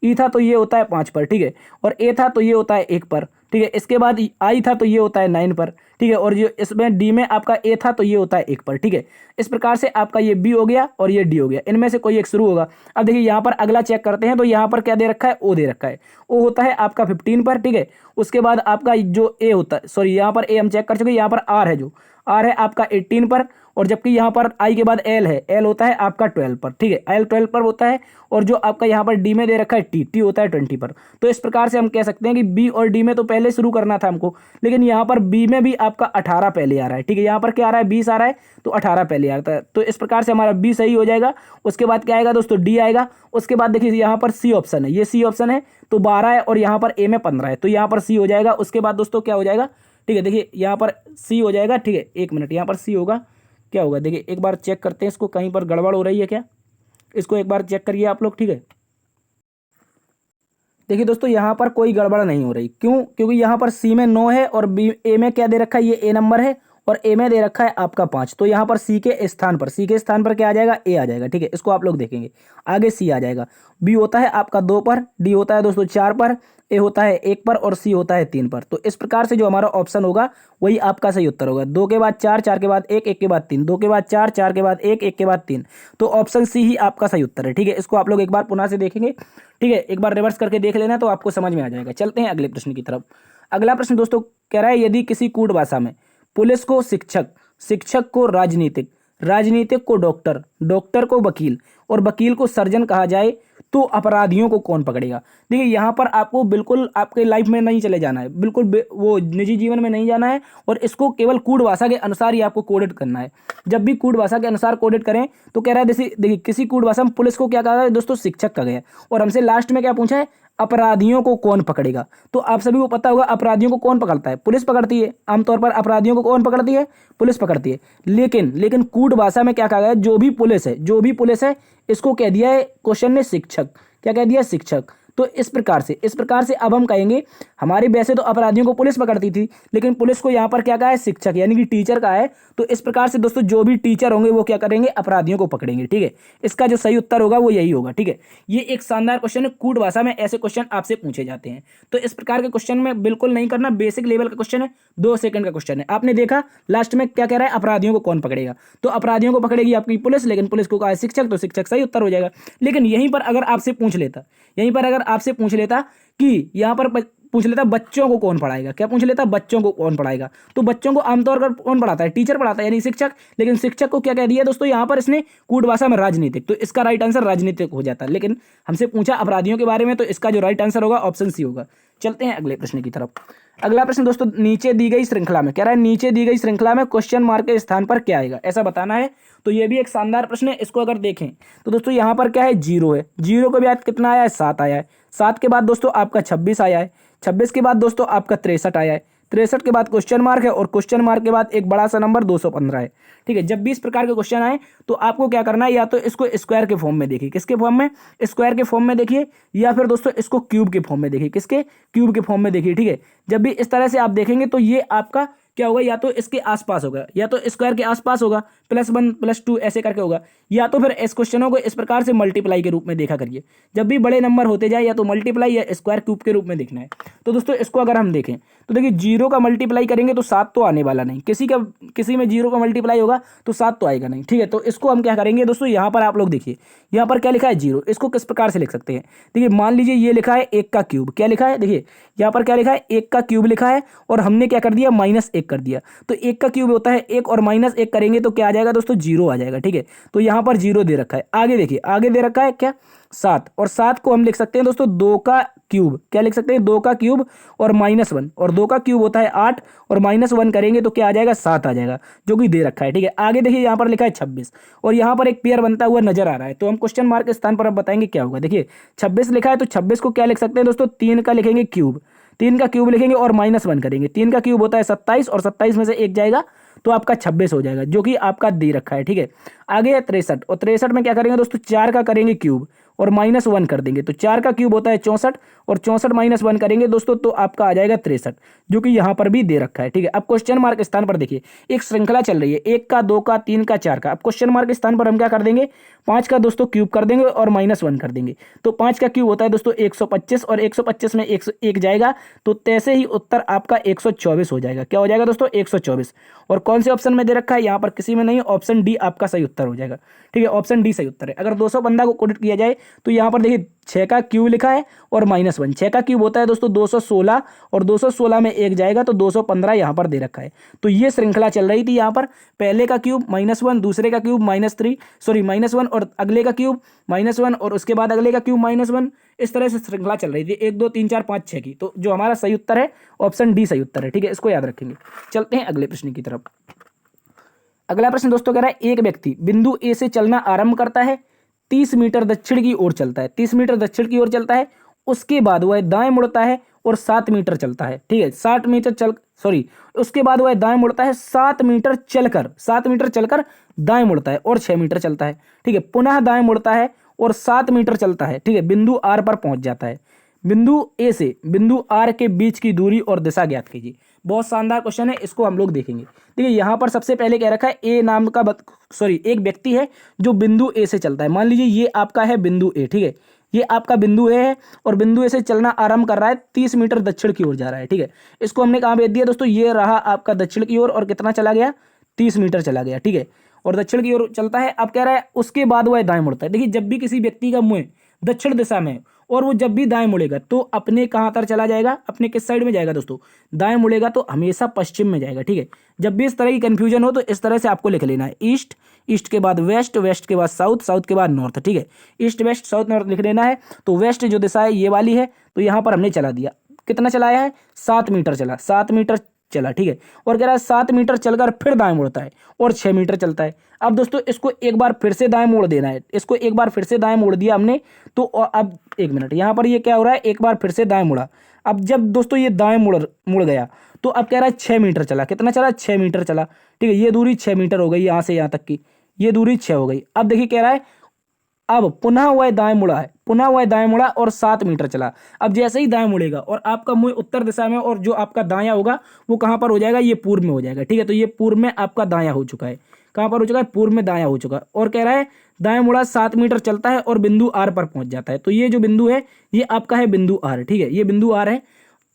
[SPEAKER 1] ई था तो ये होता है 5 पर, ठीक है, और ए था तो ये होता है 1 पर, ठीक है। इसके बाद आई था तो ये होता है 9 पर, ठीक है, और जो इसमें डी में आपका ए था तो ये होता है 1 पर, ठीक है। इस प्रकार से आपका ये बी हो गया और ये डी हो गया, इनमें से कोई एक शुरू होगा। अब देखिए यहाँ पर अगला चेक करते हैं, तो यहाँ पर क्या दे रखा है, ओ दे रखा है, ओ होता है आपका 15 पर, ठीक है। उसके बाद आपका जो ए होता है, सॉरी यहाँ पर ए हम चेक कर चुके, यहाँ पर आर है, जो आर है आपका 18 पर, और जबकि यहाँ पर आई के बाद एल है, एल होता है आपका 12 पर, ठीक है, एल 12 पर होता है। और जो आपका यहाँ पर डी में दे रखा है टी होता है 20 पर। तो इस प्रकार से हम कह सकते हैं कि बी और डी में तो पहले शुरू करना था हमको, लेकिन यहाँ पर बी में भी आपका 18 पहले आ रहा है, ठीक है। यहाँ पर क्या आ रहा है, 20 आ रहा है, तो 18 पहले आता है, तो इस प्रकार से हमारा बी सही हो जाएगा। उसके बाद क्या आएगा दोस्तों, डी आएगा। उसके बाद देखिए यहाँ पर सी ऑप्शन है, ये सी ऑप्शन है, तो 12 है, और यहाँ पर ए में 15 है, तो यहाँ पर सी हो जाएगा। उसके बाद दोस्तों क्या हो जाएगा, ठीक है, देखिए यहाँ पर सी हो जाएगा, ठीक है, 1 मिनट, यहाँ पर सी होगा, क्या होगा, देखिए एक बार चेक करते हैं इसको, कहीं पर गड़बड़ हो रही है क्या, इसको एक बार चेक करिए आप लोग, ठीक है। देखिए दोस्तों यहाँ पर कोई गड़बड़ नहीं हो रही, क्यों, क्योंकि यहाँ पर सी में 9 है और बी ए में क्या दे रखा है, ये ए नंबर है, और ए में दे रखा है आपका 5, तो यहाँ पर सी के स्थान पर क्या आ जाएगा, ए आ जाएगा, ठीक है। इसको आप लोग देखेंगे, आगे सी आ जाएगा। बी होता है आपका 2 पर, डी होता है दोस्तों 4 पर, ए होता है 1 पर, और सी होता है 3 पर। तो इस प्रकार से जो हमारा ऑप्शन होगा वही आपका सही उत्तर होगा। 2 के बाद 4, 4 के बाद 1, 1 के बाद 3, 2 के बाद 4, 4 के बाद 1, 1 के बाद 3, तो ऑप्शन सी ही आपका सही उत्तर है, ठीक है। इसको आप लोग एक बार पुनः से देखेंगे, ठीक है, एक बार रिवर्स करके देख लेना तो आपको समझ में आ जाएगा। चलते हैं अगले प्रश्न की तरफ। अगला प्रश्न दोस्तों कह रहा है, यदि किसी कूट भाषा में पुलिस को शिक्षक, शिक्षक को राजनीतिक, राजनीतिक को डॉक्टर, डॉक्टर को वकील, और वकील को सर्जन कहा जाए तो अपराधियों को कौन पकड़ेगा। देखिए यहाँ पर आपको बिल्कुल आपके लाइफ में नहीं चले जाना है, बिल्कुल वो निजी जीवन में नहीं जाना है, और इसको केवल कूट भाषा के अनुसार ही आपको कोडेट करना है। जब भी कूट भाषा के अनुसार कोडेट करें तो कह रहा है, जैसे देखिए किसी कूट भाषा में पुलिस को क्या कहा है दोस्तों, शिक्षक कहा गया, और हमसे लास्ट में क्या पूछा है, अपराधियों को कौन पकड़ेगा। तो आप सभी को पता होगा अपराधियों को कौन पकड़ता है, पुलिस पकड़ती है। आमतौर पर अपराधियों को कौन पकड़ती है, पुलिस पकड़ती है। लेकिन कूट भाषा में क्या कहा गया है, जो भी पुलिस है इसको कह दिया है क्वेश्चन ने शिक्षक, क्या कह दिया, शिक्षक। तो इस प्रकार से अब हम कहेंगे, हमारी वैसे तो अपराधियों को पुलिस पकड़ती थी, लेकिन पुलिस को यहाँ पर क्या कहा है, शिक्षक यानी कि टीचर का है। तो इस प्रकार से दोस्तों जो भी टीचर होंगे वो क्या करेंगे, अपराधियों को पकड़ेंगे, ठीक है। इसका जो सही उत्तर होगा वो यही होगा, ठीक है। ये एक शानदार क्वेश्चन है, कूट भाषा में ऐसे क्वेश्चन आपसे पूछे जाते हैं। तो इस प्रकार के क्वेश्चन में बिल्कुल नहीं करना, बेसिक लेवल का क्वेश्चन है, 2 सेकंड का क्वेश्चन है। आपने देखा लास्ट में क्या कह रहा है, अपराधियों को कौन पकड़ेगा, तो अपराधियों को पकड़ेगी आपकी पुलिस, लेकिन पुलिस को कहा है शिक्षक, तो शिक्षक सही उत्तर हो जाएगा। लेकिन यहीं पर अगर आपसे पूछ लेता कि यहाँ पर पूछ लेता बच्चों को कौन पढ़ाएगा, क्या पूछ लेता, बच्चों को कौन पढ़ाएगा, तो बच्चों को आमतौर पर कौन पढ़ाता है, टीचर पढ़ाता है यानी शिक्षक। लेकिन शिक्षक को क्या कह दिया दोस्तों, यहाँ पर इसने कूट भाषा में राजनीतिक, तो इसका राइट आंसर राजनीतिक हो जाता है। लेकिन हमसे पूछा अपराधियों के बारे में, तो इसका जो राइट आंसर होगा ऑप्शन सी होगा। चलते हैं अगले प्रश्न की तरफ। अगला प्रश्न दोस्तों, नीचे दी गई श्रृंखला में, कह रहा है नीचे दी गई श्रृंखला में क्वेश्चन मार्क के स्थान पर क्या आएगा, ऐसा बताना है। तो ये भी एक शानदार प्रश्न है। इसको अगर देखें तो दोस्तों यहाँ पर क्या है, जीरो है, जीरो के बाद कितना आया है, 7 आया है, 7 के बाद दोस्तों आपका 26 आया है, 26 के बाद दोस्तों आपका 63 आया है, 63 के बाद क्वेश्चन मार्क है, और क्वेश्चन मार्क के बाद एक बड़ा सा नंबर 215 है। ठीक है, जब भी इस प्रकार के क्वेश्चन आए तो आपको क्या करना है, या तो इसको स्क्वायर के फॉर्म में देखिए, किसके फॉर्म में, स्क्वायर के फॉर्म में देखिए, या फिर दोस्तों इसको क्यूब के फॉर्म में देखिए, किसके, क्यूब के फॉर्म में देखिए। ठीक है, जब भी इस तरह से आप देखेंगे तो ये आपका क्या होगा, या तो इसके आसपास होगा, या तो स्क्वायर के आसपास होगा, +1 +2 ऐसे करके होगा, या तो फिर इस क्वेश्चनों को इस प्रकार से मल्टीप्लाई के रूप में देखा करिए। जब भी बड़े नंबर होते जाए या तो मल्टीप्लाई या स्क्वायर क्यूब के रूप में देखना है। तो दोस्तों इसको अगर हम देखें तो देखिए, जीरो का मल्टीप्लाई करेंगे तो 7 तो आने वाला नहीं, किसी में जीरो का मल्टीप्लाई होगा तो 7 तो आएगा नहीं। ठीक है, तो इसको हम क्या करेंगे दोस्तों, यहाँ पर आप लोग देखिए, यहाँ पर क्या लिखा है, जीरो, इसको किस प्रकार से लिख सकते हैं। देखिए मान लीजिए ये लिखा है 1 का क्यूब, क्या लिखा है, देखिए यहाँ पर क्या लिखा है, 1 का क्यूब लिखा है, और हमने क्या कर दिया, -1 कर दिया। तो 1 का क्यूब होता है 1, और -1 करेंगे तो क्या आ जाएगा दोस्तों, जीरो आ जाएगा। ठीक है, तो यहाँ पर जीरो दे रखा है। आगे देखिए, आगे दे रखा है क्या, 7, और 7 को हम लिख सकते हैं दोस्तों 2 का क्यूब, क्या लिख सकते हैं, 2 का क्यूब और -1, और 2 का क्यूब होता है 8, और -1 करेंगे तो क्या आ जाएगा, 7 आ जाएगा, जो कि दे रखा है। ठीक है, आगे देखिए यहाँ पर लिखा है 26, और यहाँ पर एक पेयर बनता हुआ नजर आ रहा है, तो हम क्वेश्चन मार्क के स्थान पर अब बताएंगे क्या होगा। देखिए 26 लिखा है, तो 26 को क्या लिख सकते हैं दोस्तों, 3 का लिखेंगे क्यूब, 3 का क्यूब लिखेंगे और -1 करेंगे, 3 का क्यूब होता है 27, और 27 में से 1 जाएगा तो आपका 26 हो जाएगा, जो कि आपका दे रखा है। ठीक है, आगे है 63, और 63 में क्या करेंगे दोस्तों, 4 का करेंगे क्यूब और -1 कर देंगे, तो 4 का क्यूब होता है 64, और 64 -1 करेंगे दोस्तों तो आपका आ जाएगा 63, जो कि यहाँ पर भी दे रखा है। ठीक है, अब क्वेश्चन मार्क स्थान पर देखिए, एक श्रृंखला चल रही है, 1 का, 2 का, 3 का, 4 का। अब क्वेश्चन मार्क स्थान पर हम क्या कर देंगे, 5 का दोस्तों क्यूब कर देंगे और -1 कर देंगे, तो 5 का क्यूब होता है दोस्तों 125, और 125 में 1 जाएगा, तो तैसे ही उत्तर आपका 124 हो जाएगा। क्या हो जाएगा दोस्तों, 124। और कौन से ऑप्शन में दे रखा है, यहाँ पर किसी में नहीं, ऑप्शन डी आपका सही उत्तर हो जाएगा। ठीक है, ऑप्शन डी सही उत्तर है। अगर 215 को कोडिट किया जाए तो यहाँ पर देखिए 6 का क्यूब लिखा है और -1, 6 का क्यूब होता है दोस्तों 216, और 216 में 1 जाएगा तो 215 यहाँ पर दे रखा है। तो ये श्रृंखला चल रही थी, यहाँ पर पहले का क्यूब -1, दूसरे का क्यूब -1, और अगले का क्यूब -1, और उसके बाद अगले का क्यूब -1, इस तरह से श्रृंखला चल रही थी 1 2 3 4 5 6 की। तो जो हमारा सही उत्तर है ऑप्शन डी सही उत्तर है। ठीक है, इसको याद रखेंगे। चलते हैं अगले प्रश्न की तरफ। अगला प्रश्न दोस्तों कह रहा है, एक व्यक्ति बिंदु ए से चलना आरंभ करता है, 30 मीटर दक्षिण की ओर चलता है, 30 मीटर दक्षिण की ओर चलता है, उसके बाद वह दाएं मुड़ता है और 7 मीटर चलता है। ठीक है, 60 मीटर उसके बाद वह दाएं मुड़ता है, 7 मीटर चलकर दाएं मुड़ता है और 6 मीटर चलता है। ठीक है, पुनः दाएं मुड़ता है और 7 मीटर चलता है। ठीक है, बिंदु आर पर पहुंच जाता है। बिंदु ए से बिंदु आर के बीच की दूरी और दिशा ज्ञात कीजिए। बहुत शानदार क्वेश्चन है, इसको हम लोग देखेंगे। देखिए यहाँ पर सबसे पहले कह रखा है, ए नाम का एक व्यक्ति है जो बिंदु ए से चलता है। मान लीजिए ये आपका है बिंदु ए, ठीक है, ये आपका बिंदु ए है, और बिंदु ए से चलना आरंभ कर रहा है, 30 मीटर दक्षिण की ओर जा रहा है। ठीक है, इसको हमने कहाँ भेज दिया दोस्तों, ये रहा आपका दक्षिण की ओर, और कितना चला गया, 30 मीटर चला गया। ठीक है, और दक्षिण की ओर चलता है। अब कह रहा है उसके बाद वह दाएं मुड़ता है। देखिए जब भी किसी व्यक्ति का मुंह दक्षिण दिशा में और वो जब भी दाएं मुड़ेगा तो अपने कहाँ तर चला जाएगा, अपने किस साइड में जाएगा दोस्तों, दाएं मुड़ेगा तो हमेशा पश्चिम में जाएगा। ठीक है, जब भी इस तरह की कंफ्यूजन हो तो इस तरह से आपको लिख लेना है, ईस्ट, ईस्ट के बाद वेस्ट, वेस्ट के बाद साउथ, साउथ के बाद नॉर्थ। ठीक है, ईस्ट वेस्ट साउथ नॉर्थ लिख लेना है। तो वेस्ट जो दिशा है ये वाली है, तो यहाँ पर हमने चला दिया, कितना चलाया है, 7 मीटर चला, 7 मीटर चला। ठीक है, और कह रहा है 7 मीटर चलकर फिर दाएं मुड़ता है और 6 मीटर चलता है। अब दोस्तों इसको एक बार फिर से दाएं मोड़ देना है, इसको एक बार फिर से दाएं मोड़ दिया हमने, तो अब एक मिनट, यहाँ पर ये क्या हो रहा है, एक बार फिर से दाएं मुड़ा। अब जब दोस्तों ये दाएं मुड़ गया तो अब कह रहा है 6 मीटर चला, कितना चला, 6 मीटर चला। ठीक है, ये दूरी 6 मीटर हो गई, यहाँ से यहाँ तक की ये दूरी 6 हो गई। अब देखिए कह रहा है अब पुनः वह दाएं मुड़ा है, पुनः वह दाएं मुड़ा और 7 मीटर चला। अब जैसे ही दाएं मुड़ेगा और आपका मुंह उत्तर दिशा में, और जो आपका दाया होगा वो कहाँ पर हो जाएगा, ये पूर्व में हो जाएगा। ठीक है, तो ये पूर्व में आपका दाया हो चुका है, कहाँ पर हो चुका है, पूर्व में दाया हो चुका है। और कह रहा है दाएं मुड़ा 7 मीटर चलता है और बिंदु आर पर पहुंच जाता है। तो ये जो बिंदु है ये आपका है बिंदु आर। ठीक है, ये बिंदु आर है।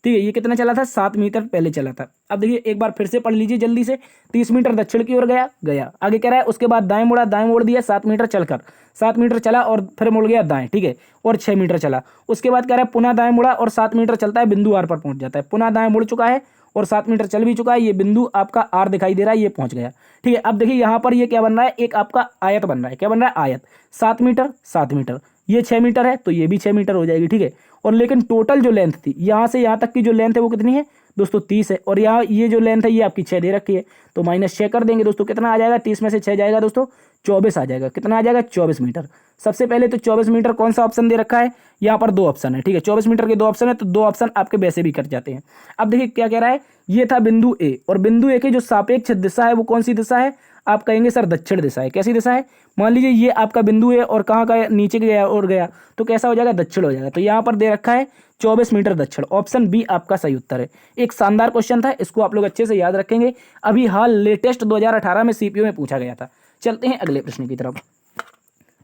[SPEAKER 1] ठीक है, ये कितना चला था, 7 मीटर पहले चला था। अब देखिए एक बार फिर से पढ़ लीजिए जल्दी से, 30 मीटर दक्षिण की ओर गया। आगे कह रहा है उसके बाद दाएं मुड़ा, दाएं मोड़ दिया, 7 मीटर चलकर, 7 मीटर चला और फिर मुड़ गया दाएं। ठीक है, और 6 मीटर चला। उसके बाद कह रहा है पुनः दाएं मुड़ा और 7 मीटर चलता है, बिंदु आर पर पहुंच जाता है। पुनः दाएं मुड़ चुका है और 7 मीटर चल भी चुका है, ये बिंदु आपका आर दिखाई दे रहा है, ये पहुंच गया। ठीक है, अब देखिए यहाँ पर ये क्या बन रहा है, एक आपका आयत बन रहा है। क्या बन रहा है, आयत, 7 मीटर 7 मीटर, ये 6 मीटर है तो ये भी 6 मीटर हो जाएगी। ठीक है, और लेकिन टोटल जो लेंथ थी यहाँ से यहाँ तक की जो लेंथ है वो कितनी है, दोस्तों 30 है, और यहाँ ये जो लेंथ है ये आपकी 6 दे रखी है, तो -6 कर देंगे दोस्तों। कितना आ जाएगा, 30 में से 6 जाएगा दोस्तों 24 आ जाएगा। कितना आ जाएगा, 24 मीटर। सबसे पहले तो 24 मीटर कौन सा ऑप्शन दे रखा है, यहाँ पर 2 ऑप्शन है, ठीक है। 24 मीटर के 2 ऑप्शन है, तो 2 ऑप्शन आपके वैसे भी कट जाते हैं। अब देखिए क्या कह रहा है, ये था बिंदु ए, और बिंदु ए की जो सापेक्ष दिशा है वो कौन सी दिशा है, आप कहेंगे सर दक्षिण दिशा है। कैसी दिशा है, मान लीजिए ये आपका बिंदु है और कहाँ का है, नीचे गया और गया, तो कैसा हो जाएगा, दक्षिण हो जाएगा। तो यहाँ पर दे रखा है 24 मीटर दक्षिण। ऑप्शन बी आपका सही उत्तर है। एक शानदार क्वेश्चन था, इसको आप लोग अच्छे से याद रखेंगे। अभी हाल लेटेस्ट 2018 में सीपीओ में पूछा गया था। चलते हैं अगले प्रश्न की तरफ।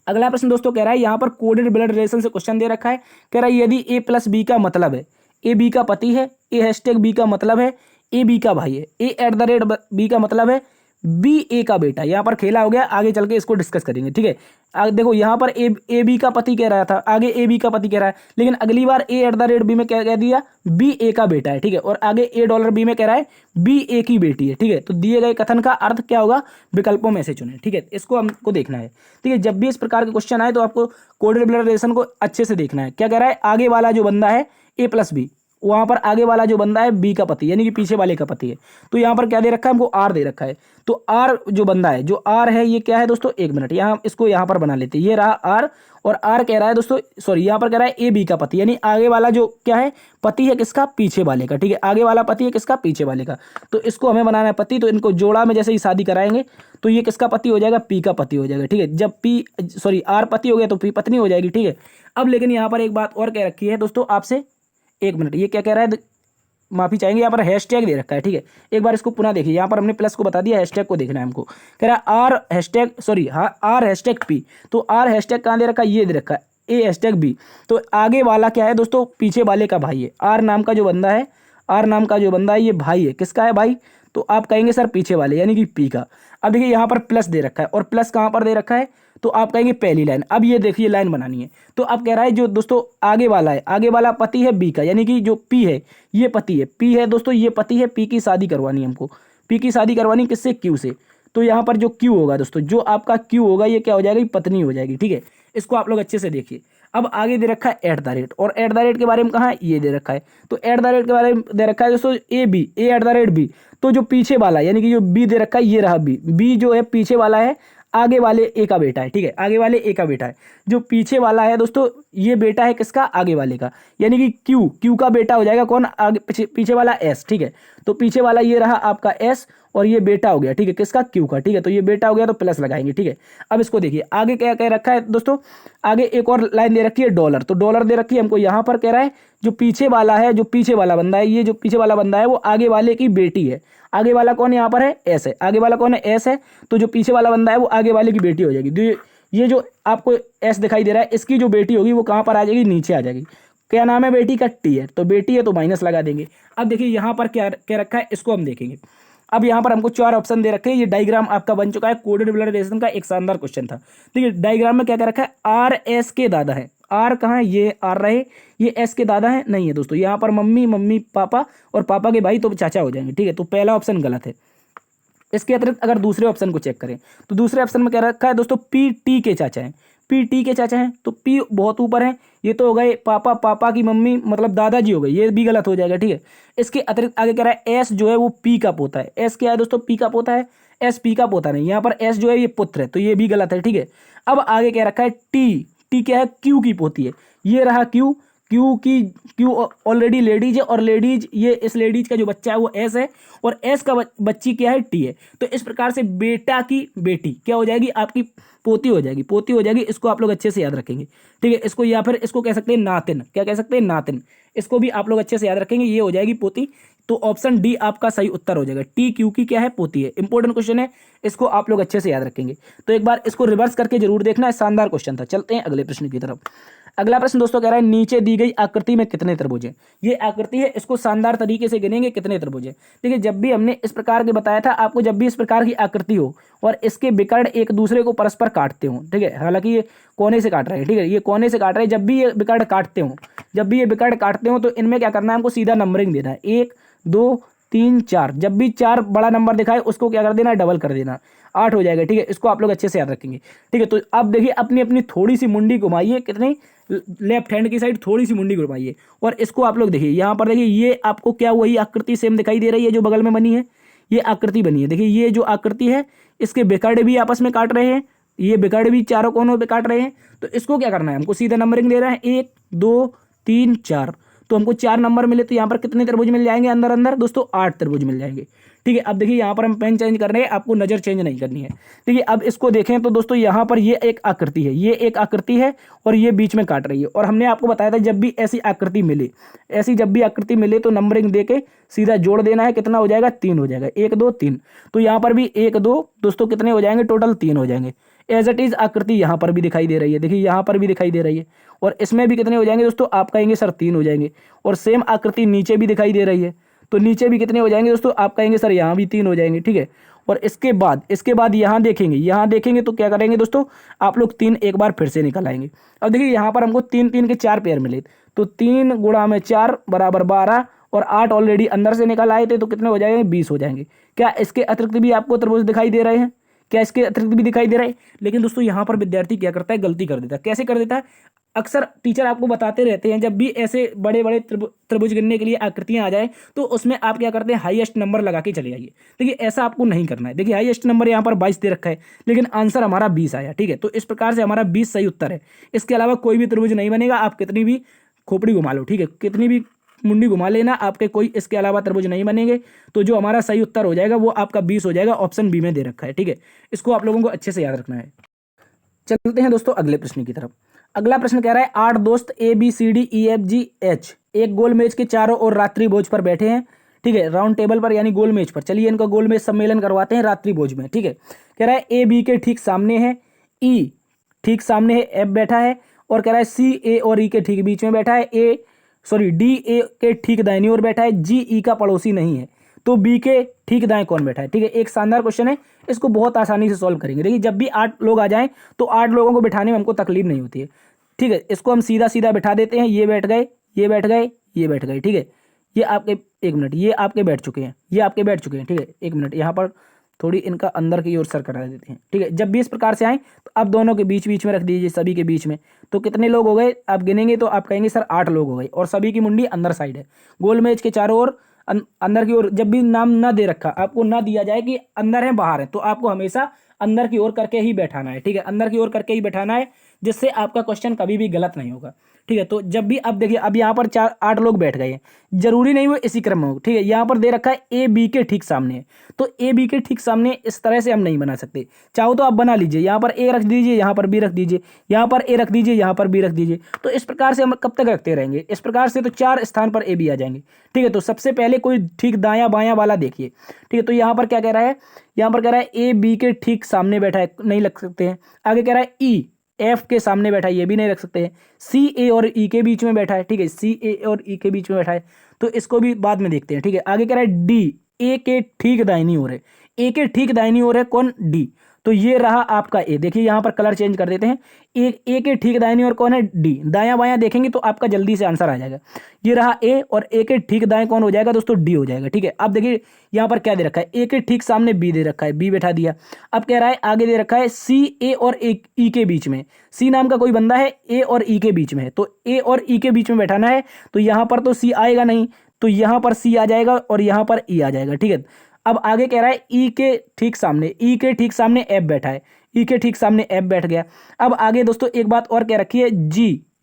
[SPEAKER 1] अगला प्रश्न दोस्तों कह रहा है, यहाँ पर कोडेड ब्लड रिलेशन से क्वेश्चन दे रखा है। कह रहा है यदि ए प्लस बी का मतलब है, ए बी का पति है, ए हैशटैग बी का मतलब है ए बी का भाई है, ए एट द रेट बी का मतलब है बी ए का बेटा। यहाँ पर खेला हो गया, आगे चल के इसको डिस्कस करेंगे, ठीक है। देखो यहाँ पर ए बी का पति कह रहा था, आगे ए बी का पति कह रहा है, लेकिन अगली बार ए एट द रेट बी में क्या कह दिया, बी ए का बेटा है, ठीक है। और आगे ए डॉलर बी में कह रहा है बी ए की बेटी है, ठीक है। तो दिए गए कथन का अर्थ क्या होगा, विकल्पों में से चुने, ठीक है। इसको हमको देखना है, ठीक है। जब भी इस प्रकार के क्वेश्चन आए तो आपको कोडेड ब्लड रिलेशन को अच्छे से देखना है। क्या कह रहा है, आगे वाला जो बंदा है ए प्लस बी, वहां पर आगे वाला जो बंदा है बी का पति यानी कि पीछे वाले का पति है। तो यहाँ पर क्या दे रखा है, हमको आर दे रखा है। तो आर जो बंदा है, जो आर है, ये क्या है दोस्तों, एक मिनट, यहाँ इसको यहाँ पर बना लेते हैं। ये रहा आर, और आर कह रहा है दोस्तों, सॉरी यहाँ पर कह रहा है ए बी का पति, यानी आगे वाला जो क्या है, पति है किसका, पीछे वाले का, ठीक है। आगे वाला पति है किसका, पीछे वाले का। तो इसको हमें बनाना है पति, तो इनको जोड़ा में जैसे ही शादी कराएंगे तो ये किसका पति हो जाएगा, पी का पति हो जाएगा, ठीक है। जब आर पति हो गया तो पी पत्नी हो जाएगी, ठीक है। अब लेकिन यहाँ पर एक बात और कह रखी है दोस्तों आपसे, एक मिनट, ये क्या कह रहा है, माफी चाहेंगे, यहाँ पर हैशटैग दे रखा है, ठीक है। एक बार इसको पुनः देखिए, यहाँ पर हमने प्लस को बता दिया, हैशटैग को देखना है हमको। कह रहा है आर हैशटैग, सॉरी हाँ, आर हैशटैग पी। तो आर हैशटैग कहाँ दे रखा है, ये दे रखा है ए हैशटैग बी। तो आगे वाला क्या है दोस्तों, पीछे वाले का भाई है। आर नाम का जो बंदा है, आर नाम का जो बंदा है ये भाई है, किसका है भाई, तो आप कहेंगे सर पीछे वाले यानी कि पी का। अब देखिए यहाँ पर प्लस दे रखा है, और प्लस कहाँ पर दे रखा है, तो आप कहेंगे पहली लाइन। अब ये देखिए लाइन बनानी है, तो अब कह रहा है जो दोस्तों आगे वाला है, आगे वाला पति है बी का, यानी कि जो पी है ये पति है, पी है दोस्तों ये पति है, पी की शादी करवानी है हमको, पी की शादी करवानी किससे, क्यू से। तो यहाँ पर जो क्यू होगा दोस्तों, जो आपका क्यू होगा ये क्या हो जाएगी, पत्नी हो जाएगी, ठीक है। इसको आप लोग अच्छे से देखिए। अब आगे दे रखा है एट द रेट, और एट द रेट के बारे में कहाँ है, ये दे रखा है। तो एट द रेट के बारे में दे रखा है दोस्तों A B, A at the rate B. तो जो पीछे वाला यानी कि जो बी दे रखा है ये रहा बी, बी जो है पीछे वाला है, आगे वाले ए का बेटा है, ठीक है। आगे वाले ए का बेटा है, जो पीछे वाला है दोस्तों ये बेटा है किसका, आगे वाले का, यानी कि क्यू, क्यू का बेटा हो जाएगा कौन, आगे पीछे वाला एस, ठीक है। तो पीछे वाला ये रहा आपका एस, और ये बेटा हो गया, ठीक है, किसका, क्यू का, ठीक है। तो ये बेटा हो गया तो प्लस लगाएंगे, ठीक है। अब इसको देखिए आगे क्या कह रखा है दोस्तों, आगे एक और लाइन दे रखी है डॉलर। तो डॉलर दे रखी है हमको, यहाँ पर कह रहा है जो पीछे वाला है, जो पीछे वाला बंदा है, ये जो पीछे वाला बंदा है वो आगे वाले की बेटी है। आगे वाला कौन यहाँ पर है, एस है, आगे वाला कौन है, एस है। तो जो पीछे वाला बंदा है वो आगे वाले की बेटी हो जाएगी। तो ये जो आपको एस दिखाई दे रहा है, इसकी जो बेटी होगी वो कहाँ पर आ जाएगी, नीचे आ जाएगी। क्या नाम है बेटी का, टी है। तो बेटी है तो माइनस लगा देंगे। अब देखिए यहाँ पर क्या क्या रखा है, इसको हम देखेंगे। अब यहाँ पर हमको 4 ऑप्शन दे रखे हैं। ये डायग्राम आपका बन चुका है, कोडेड ब्लड रिलेशन का एक शानदार क्वेश्चन था। देखिए डायग्राम में क्या क्या रखा है, आर एस के दादा है, आर कहाँ है, ये आर रहे, ये एस के दादा है, नहीं है दोस्तों। यहाँ पर मम्मी, मम्मी पापा, और पापा के भाई तो चाचा हो जाएंगे, ठीक है। तो पहला ऑप्शन गलत है। इसके अतिरिक्त अगर दूसरे ऑप्शन को चेक करें तो दूसरे ऑप्शन में क्या रखा है दोस्तों, पी टी के चाचा हैं, पी टी के चाचा हैं। तो पी बहुत ऊपर है, ये तो हो गए पापा, पापा की मम्मी मतलब दादाजी हो गए, ये भी गलत हो जाएगा, ठीक है। इसके अतिरिक्त आगे कह रहा है एस जो है वो पी का पोता है। एस क्या है दोस्तों, पी का पोता है, एस पी का पोता नहीं। यहाँ पर एस जो है ये पुत्र है, तो ये भी गलत है, ठीक है। अब आगे क्या रखा है, टी, टी क्या है, क्यू की पोती है, ये रहा क्यू, क्यू ऑलरेडी लेडीज है, और लेडीज ये इस लेडीज का जो बच्चा है वो एस है, और एस का बच्ची क्या है, टी है। तो इस प्रकार से बेटा की बेटी क्या हो जाएगी, आपकी पोती हो जाएगी, पोती हो जाएगी। इसको आप लोग अच्छे से याद रखेंगे, ठीक है। इसको या फिर इसको कह सकते हैं नातिन, क्या कह सकते हैं, नातिन। इसको भी आप लोग अच्छे से याद रखेंगे, ये हो जाएगी पोती। तो ऑप्शन डी आपका सही उत्तर हो जाएगा। टी क्यू की क्या है, पोती है। इंपॉर्टेंट क्वेश्चन है, इसको आप लोग अच्छे से याद रखेंगे। तो एक बार इसको रिवर्स करके जरूर देखना है, शानदार क्वेश्चन था। चलते हैं अगले प्रश्न की तरफ। अगला प्रश्न दोस्तों कह रहा है नीचे दी गई आकृति में कितने त्रिभुज हैं। ये आकृति है, इसको शानदार तरीके से गिनेंगे कितने त्रिभुज हैं। देखिए जब भी हमने इस प्रकार के बताया था आपको, जब भी इस प्रकार की आकृति हो और इसके विकर्ण एक दूसरे को परस्पर काटते हो, ठीक है, हालांकि ये कोने से काट रहे हैं, ठीक है, ये कोने से काट रहे हैं, जब भी ये विकर्ण काटते हो, जब भी ये विकर्ण काटते हो तो इनमें क्या करना है, हमको सीधा नंबरिंग देना है, 1 2 3 4, जब भी 4 बड़ा नंबर दिखाए उसको क्या कर देना, डबल कर देना, 8 हो जाएगा। ठीक है, इसको आप लोग अच्छे से याद रखेंगे। ठीक है, तो अब देखिए अपनी अपनी थोड़ी सी मुंडी घुमाइए, कितनी, लेफ्ट हैंड की साइड थोड़ी सी मुंडी घुमाइए, और इसको आप लोग देखिए यहाँ पर, देखिए ये आपको क्या वही आकृति सेम दिखाई दे रही है जो बगल में बनी है, ये आकृति बनी है। देखिए ये जो आकृति है इसके बिकड़ भी आपस में काट रहे हैं, ये बिकड़ भी चारों कोनों पे काट रहे हैं। तो इसको क्या करना है, हमको सीधा नंबरिंग दे रहा है 1 2 3 4, तो हमको 4 नंबर मिले, तो यहाँ पर कितने त्रिभुज मिल जाएंगे अंदर अंदर दोस्तों, 8 त्रिभुज मिल जाएंगे। ठीक है, अब देखिए यहाँ पर हम पेन चेंज कर रहे हैं, आपको नज़र चेंज नहीं करनी है। देखिए अब इसको देखें तो दोस्तों यहाँ पर ये एक आकृति है, ये एक आकृति है और ये बीच में काट रही है, और हमने आपको बताया था जब भी ऐसी आकृति मिले, ऐसी जब भी आकृति मिले तो नंबरिंग दे के सीधा जोड़ देना है, कितना हो जाएगा, 3 हो जाएगा, 1 2 3। तो यहाँ पर भी 1 2 दोस्तों कितने हो जाएंगे, टोटल 3 हो जाएंगे। एज इट इज आकृति यहाँ पर भी दिखाई दे रही है, देखिए यहाँ पर भी दिखाई दे रही है, और इसमें भी कितने हो जाएंगे दोस्तों, आप कहेंगे सर 3 हो जाएंगे। और सेम आकृति नीचे भी दिखाई दे रही है, तो नीचे भी कितने हो जाएंगे दोस्तों, आप कहेंगे सर यहाँ भी 3 हो जाएंगे। ठीक है, और इसके बाद यहाँ देखेंगे तो क्या करेंगे दोस्तों, आप लोग 3 एक बार फिर से निकल आएंगे। अब देखिए यहाँ पर हमको 3 3 के 4 पेयर मिले, तो 3 गुणा में 4 बराबर 12, और 8 ऑलरेडी अंदर से निकल आए थे, तो कितने हो जाएंगे, 20 हो जाएंगे। क्या इसके अतिरिक्त भी आपको त्रिभुज दिखाई दे रहे हैं, क्या इसके अतिरिक्त भी दिखाई दे रहा है? लेकिन दोस्तों यहाँ पर विद्यार्थी क्या करता है, गलती कर देता है। कैसे कर देता है, अक्सर टीचर आपको बताते रहते हैं जब भी ऐसे बड़े बड़े त्रिभुज गिनने के लिए आकृतियां आ जाए तो उसमें आप क्या करते हैं, हाईएस्ट नंबर लगा के चले जाइए। देखिए ऐसा आपको नहीं करना है। देखिए हाईएस्ट नंबर यहाँ पर 22 दे रखा है, लेकिन आंसर हमारा 20 आया। ठीक है, तो इस प्रकार से हमारा 20 सही उत्तर है। इसके अलावा कोई भी त्रिभुज नहीं बनेगा, आप कितनी भी खोपड़ी घुमा लो, ठीक है, कितनी भी मुंडी घुमा लेना, आपके कोई इसके अलावा त्रिभुज नहीं बनेंगे। तो जो हमारा सही उत्तर हो जाएगा वो आपका 20 हो जाएगा, ऑप्शन बी में दे रखा है। ठीक है, इसको आप लोगों को अच्छे से याद रखना है। चलते हैं दोस्तों अगले प्रश्न की तरफ। अगला प्रश्न कह रहा है 8 दोस्त ABCDEFGH एक गोल मेज के चारों ओर रात्रि भोज पर बैठे हैं। ठीक है, राउंड टेबल पर यानी गोल मेज पर। चलिए इनका गोल मेज सम्मेलन करवाते हैं रात्रि भोज में। ठीक है, कह रहा है A B के ठीक सामने है, E ठीक सामने है, F बैठा है, और कह रहा है C A और E के ठीक बीच में बैठा है, D A के ठीक दाहिनी ओर बैठा है, G E का पड़ोसी नहीं है, तो B के ठीक दाएं कौन बैठा है। ठीक है, एक शानदार क्वेश्चन है, इसको बहुत आसानी से सॉल्व करेंगे। देखिए जब भी 8 लोग आ जाएं तो 8 लोगों को बिठाने में हमको तकलीफ नहीं होती है। ठीक है, इसको हम सीधा सीधा बिठा देते हैं, ये बैठ गए, ये बैठ गए, ये बैठ गए। ठीक है, ये आपके, एक मिनट, ये आपके बैठ चुके हैं, ये आपके बैठ चुके हैं। ठीक है, एक मिनट, यहाँ पर थोड़ी इनका अंदर की ओर सर करा देते हैं। ठीक है, जब भी इस प्रकार से आए तो आप दोनों के बीच बीच में रख दीजिए, सभी के बीच में। तो कितने लोग हो गए, आप गिनेंगे तो आप कहेंगे सर 8 लोग हो गए, और सभी की मुंडी अंदर साइड है। गोल मेज के चारों ओर अंदर की ओर, जब भी नाम ना दे रखा, आपको ना दिया जाए कि अंदर है बाहर है, तो आपको हमेशा अंदर की ओर करके ही बैठाना है। ठीक है, अंदर की ओर करके ही बैठाना है, जिससे आपका क्वेश्चन कभी भी गलत नहीं होगा। ठीक है, तो जब भी, अब देखिए अब यहाँ पर 8 लोग बैठ गए हैं, जरूरी नहीं वो इसी क्रम में हो। ठीक है, यहाँ पर दे रखा है A B के ठीक सामने है, तो A B के ठीक सामने इस तरह से हम नहीं बना सकते। चाहो तो आप बना लीजिए, यहाँ पर A रख दीजिए, यहाँ पर B रख दीजिए, यहाँ पर A रख दीजिए, यहाँ पर B रख दीजिए। तो इस प्रकार से हम कब तक रखते रहेंगे, इस प्रकार से तो 4 स्थान पर A B आ जाएंगे। ठीक है, तो सबसे पहले कोई ठीक दायां बायां वाला देखिए। ठीक है, तो यहाँ पर क्या कह रहा है, यहाँ पर कह रहा है A B के ठीक सामने बैठा है, नहीं लग सकते हैं। आगे कह रहा है E F के सामने बैठा है, ये भी नहीं रख सकते हैं। C A और E के बीच में बैठा है। ठीक है, C A और E के बीच में बैठा है, तो इसको भी बाद में देखते हैं। ठीक है, आगे कह रहा है D A के ठीक दाहिनी ओर है, A के ठीक दाहिनी ओर है कौन, D, तो ये रहा आपका A। देखिए यहाँ पर कलर चेंज कर देते हैं, A के ठीक दाहिनी ओर कौन है, D। दायां बायां देखेंगे तो आपका जल्दी से आंसर आ जाएगा। ये रहा A, और A के ठीक दाएं कौन हो जाएगा दोस्तों, D हो जाएगा। ठीक है, अब देखिए यहाँ पर क्या दे रखा है, A के ठीक सामने B दे रखा है, B बैठा दिया। अब कह रहा है आगे दे रखा है C A और E के बीच में, C नाम का कोई बंदा है, A और E के बीच में है, तो A और E के बीच में बैठाना है। तो यहाँ पर तो C आएगा नहीं, तो यहाँ पर C आ जाएगा और यहाँ पर E आ जाएगा। ठीक है, अब आगे कह रहा है E के ठीक सामने F बैठा है, E के ठीक सामने F बैठ गया। अब आगे दोस्तों एक बात और कह रखी है,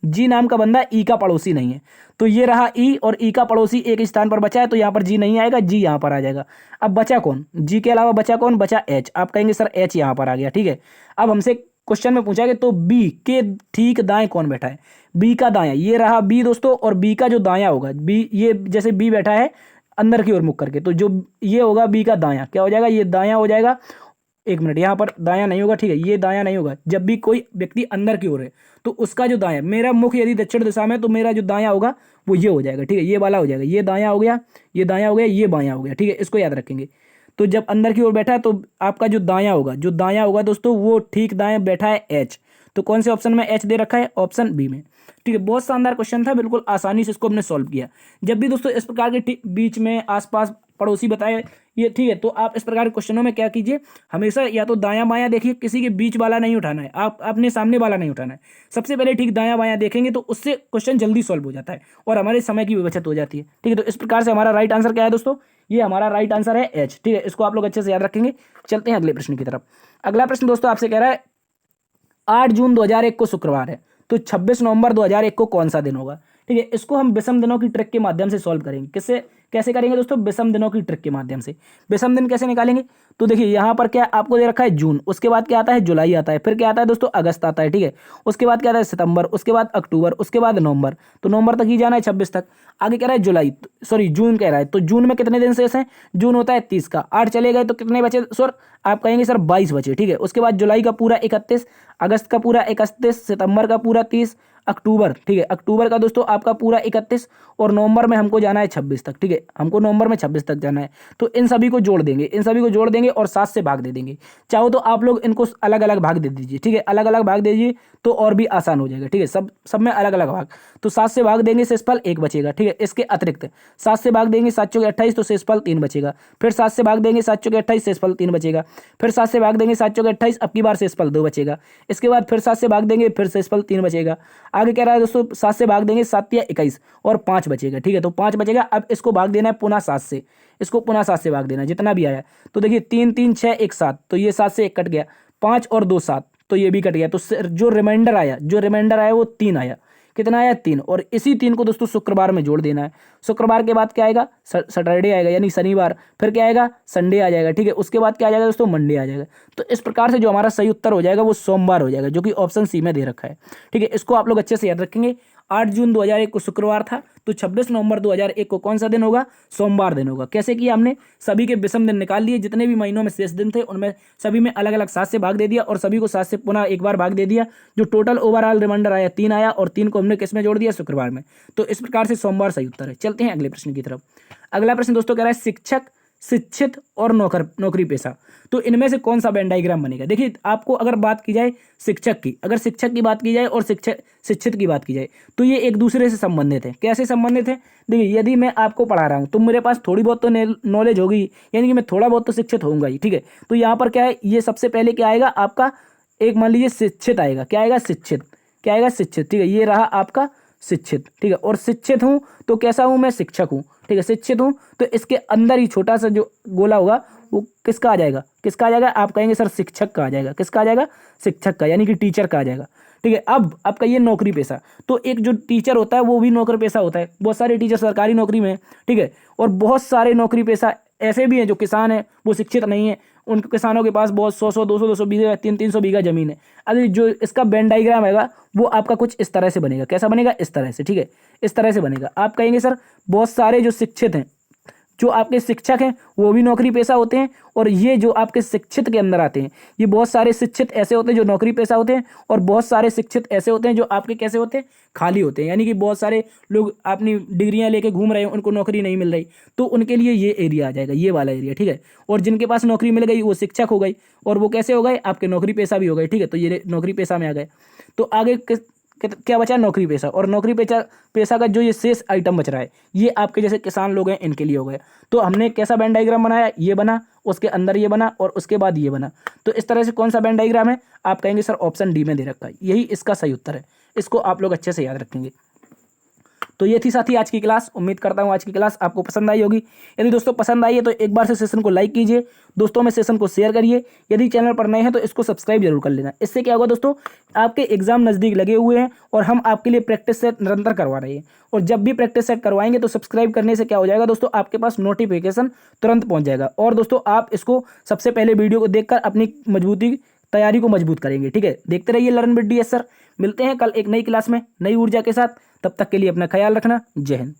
[SPEAKER 1] G नाम का बंदा E का पड़ोसी नहीं है, तो ये रहा E, और E का पड़ोसी एक स्थान पर बचा है, तो यहाँ पर G नहीं आएगा, G यहाँ पर आ जाएगा। अब बचा कौन, G के अलावा बचा कौन, बचा H। आप कहेंगे सर H यहाँ पर आ गया। ठीक है, अब हमसे क्वेश्चन में पूछा कि तो B के ठीक दाएं कौन बैठा है, B का दायां, ये रहा B दोस्तों, और B का जो दायां होगा, B, ये जैसे B बैठा है अंदर की ओर मुख करके, तो जो ये होगा B का दायां, क्या हो जाएगा, ये दायां हो जाएगा। एक मिनट, यहाँ पर दायां नहीं होगा। ठीक है, ये दायां नहीं होगा। जब भी कोई व्यक्ति अंदर की ओर है तो उसका जो दायां, मेरा मुख यदि दक्षिण दिशा में, तो मेरा जो दायां होगा वो ये हो जाएगा। ठीक है, ये वाला हो जाएगा, ये दायां हो गया, ये दायां हो गया, ये बायां हो गया। ठीक है, इसको याद रखेंगे। तो जब अंदर की ओर बैठा है तो आपका जो दायां होगा दोस्तों, वो ठीक दाएं बैठा है H। तो कौन से ऑप्शन में H दे रखा है, ऑप्शन बी में। ठीक है, बहुत शानदार क्वेश्चन था, बिल्कुल आसानी से इसको हमने सॉल्व किया। जब भी दोस्तों इस प्रकार के बीच में आसपास
[SPEAKER 2] पड़ोसी बताए, ये ठीक है। तो आप इस प्रकार के क्वेश्चनों में क्या कीजिए, हमेशा या तो दायां बायां देखिए, किसी के बीच वाला नहीं उठाना है, आप अपने सामने वाला नहीं उठाना है, सबसे पहले ठीक दायां बायां देखेंगे तो उससे क्वेश्चन जल्दी सॉल्व हो जाता है और हमारे समय की भी बचत हो जाती है। ठीक है, तो इस प्रकार से हमारा राइट आंसर क्या है दोस्तों, ये हमारा राइट आंसर है एच। ठीक है, इसको आप लोग अच्छे से याद रखेंगे। चलते हैं अगले प्रश्न की तरफ। अगला प्रश्न दोस्तों आपसे कह रहा है 8 जून 2001 को शुक्रवार है, तो 26 नवंबर 2001 को कौन सा दिन होगा। ठीक है, इसको हम विषम दिनों की ट्रिक के माध्यम से सॉल्व करेंगे। किससे, कैसे करेंगे दोस्तों, विषम दिनों की ट्रिक के माध्यम से। विषम दिन कैसे निकालेंगे, तो देखिए यहाँ पर क्या आपको दे रखा है जून, उसके बाद क्या आता है जुलाई आता है, फिर क्या आता है दोस्तों अगस्त आता है। ठीक है, उसके बाद क्या आता है सितंबर, उसके बाद अक्टूबर, उसके बाद नवंबर, तो नवंबर तक ही जाना है 26 तक। आगे कह रहा है जुलाई, सॉरी जून कह रहा है, तो जून में कितने दिन शेष हैं, जून होता है 30 का, 8 चले गए तो कितने बचे सर, आप कहेंगे सर 22 बचे। ठीक है, उसके बाद जुलाई का पूरा 31, अगस्त का पूरा 31, सितंबर का पूरा 30, अक्टूबर, ठीक है अक्टूबर का दोस्तों आपका पूरा 31, और नवंबर में हमको जाना है 26 तक। ठीक है, हमको नवंबर में 26 तक जाना है, तो इन सभी को जोड़ देंगे, इन सभी को जोड़ देंगे और 7 से भाग दे देंगे। चाहो तो आप लोग इनको अलग अलग भाग दे दीजिए। ठीक है, अलग अलग भाग दे दीजिए तो और भी आसान हो जाएगा। ठीक है, सब में अलग अलग भाग, तो 7 से भाग देंगे शेषफल 1 बचेगा। ठीक है, इसके अतिरिक्त 7 से भाग देंगे 7 चौके 28, तो शेषफल 3 बचेगा। फिर 7 से भाग देंगे 7 चौके 28, शेषफल 3 बचेगा। फिर 7 से भाग देंगे 7 चौके 28, अब की बार शेषफल 2 बचेगा। इसके बाद फिर 7 से भाग देंगे, फिर शेषफल 3 बचेगा। आगे कह रहा है दोस्तों 7 से भाग देंगे 7 या 21 और 5 बचेगा। ठीक है, तो 5 बचेगा। अब इसको भाग देना है पुनः 7 से, इसको पुनः 7 से भाग देना है जितना भी आया। तो देखिए 3 3 6 1 7, तो ये 7 से 1 कट गया, 5 और 2 7, तो ये भी कट गया। तो जो रिमाइंडर आया वो 3 आया। कितना आया 3, और इसी 3 को दोस्तों शुक्रवार में जोड़ देना है। शुक्रवार के बाद क्या आएगा, सैटरडे आएगा यानी शनिवार, फिर क्या आएगा संडे आ जाएगा। ठीक है, उसके बाद क्या आ जाएगा दोस्तों मंडे आ जाएगा। तो इस प्रकार से जो हमारा सही उत्तर हो जाएगा वो सोमवार हो जाएगा, जो कि ऑप्शन सी में दे रखा है। ठीक है, इसको आप लोग अच्छे से याद रखेंगे। 8 जून 2001 को शुक्रवार था, तो 26 नवंबर 2001 को कौन सा दिन होगा, सोमवार दिन होगा। कैसे किया हमने, सभी के विषम दिन निकाल लिए, जितने भी महीनों में शेष दिन थे उनमें सभी में अलग अलग 7 से भाग दे दिया और सभी को 7 से पुनः एक बार भाग दे दिया। जो टोटल ओवरऑल रिमाइंडर आया 3 आया, और 3 को हमने किस में जोड़ दिया, शुक्रवार में। तो इस प्रकार से सोमवार सही उत्तर है। चलते हैं अगले प्रश्न की तरफ। अगला प्रश्न दोस्तों कह रहा है शिक्षक, शिक्षित और नौकरी पेशा, तो इनमें से कौन सा वेन डायग्राम बनेगा। देखिए आपको अगर बात की जाए शिक्षक की, अगर शिक्षक की बात की जाए और शिक्षित की बात की जाए, तो ये एक दूसरे से संबंधित है। कैसे संबंधित है, देखिए यदि मैं आपको पढ़ा रहा हूँ तो मेरे पास थोड़ी बहुत तो नॉलेज होगी, यानी कि मैं थोड़ा बहुत तो शिक्षित होऊंगा ही। ठीक है, तो यहाँ पर क्या है, ये सबसे पहले क्या आएगा आपका, एक मान लीजिए शिक्षित आएगा, क्या आएगा शिक्षित, क्या आएगा शिक्षित। ठीक है, ये रहा आपका शिक्षित। ठीक है, और शिक्षित हूँ तो कैसा हूँ मैं, शिक्षक हूँ। ठीक है, शिक्षित हूँ तो इसके अंदर ही छोटा सा जो गोला होगा वो किसका आ जाएगा, किसका आ जाएगा, आप कहेंगे सर शिक्षक का आ जाएगा। किसका आ जाएगा, शिक्षक का, यानी कि टीचर का आ जाएगा। ठीक है, अब आपका ये नौकरी पेशा, तो एक जो टीचर होता है वो भी नौकरी पेशा होता है। बहुत सारे टीचर सरकारी नौकरी में है। ठीक है, और बहुत सारे नौकरी पेशा ऐसे भी हैं जो किसान है, वो शिक्षित नहीं है, उन किसानों के पास बहुत 100 200 बीघा 300 बीघा जमीन है। अभी जो इसका वेन डायग्राम आएगा वो आपका कुछ इस तरह से बनेगा। कैसा बनेगा, इस तरह से। ठीक है, इस तरह से बनेगा। आप कहेंगे सर बहुत सारे जो शिक्षित हैं, जो आपके शिक्षक हैं वो भी नौकरी पेशा होते हैं, और ये जो आपके शिक्षित के अंदर आते हैं, ये बहुत सारे शिक्षित ऐसे होते हैं जो नौकरी पेशा होते हैं, और बहुत सारे शिक्षित ऐसे होते हैं जो आपके कैसे होते हैं, खाली होते हैं। यानी कि बहुत सारे लोग अपनी डिग्रियां लेके घूम रहे हैं, उनको नौकरी नहीं मिल रही, तो उनके लिए ये एरिया आ जाएगा, ये वाला एरिया। ठीक है, और जिनके पास नौकरी मिल गई वो शिक्षक हो गई, और वो कैसे हो गए, आपके नौकरी पेशा भी हो गए। ठीक है, तो ये नौकरी पेशा में आ गए। तो आगे क्या बचा, नौकरी पेशा। और नौकरी पेशा का जो ये शेष आइटम बच रहा है, ये आपके जैसे किसान लोग हैं इनके लिए हो गए। तो हमने कैसा वेन डायग्राम बनाया, ये बना, उसके अंदर ये बना, और उसके बाद ये बना। तो इस तरह से कौन सा वेन डायग्राम है, आप कहेंगे सर ऑप्शन डी में दे रखा है, यही इसका सही उत्तर है। इसको आप लोग अच्छे से याद रखेंगे। तो ये थी साथी आज की क्लास। उम्मीद करता हूँ आज की क्लास आपको पसंद आई होगी। यदि दोस्तों पसंद आई है तो एक बार से सेशन को लाइक कीजिए, दोस्तों में सेशन को शेयर करिए। यदि चैनल पर नए हैं तो इसको सब्सक्राइब जरूर कर लेना। इससे क्या होगा दोस्तों, आपके एग्जाम नज़दीक लगे हुए हैं और हम आपके लिए प्रैक्टिस सेट निरंतर करवा रहे हैं, और जब भी प्रैक्टिस सेट करवाएंगे तो सब्सक्राइब करने से क्या हो जाएगा दोस्तों, आपके पास नोटिफिकेशन तुरंत पहुँच जाएगा। और दोस्तों आप इसको सबसे पहले वीडियो को देखकर अपनी तैयारी को मजबूत करेंगे। ठीक है, देखते रहिए लर्न विद DS सर। मिलते हैं कल एक नई क्लास में नई ऊर्जा के साथ। तब तक के लिए अपना ख्याल रखना। जय हिंद।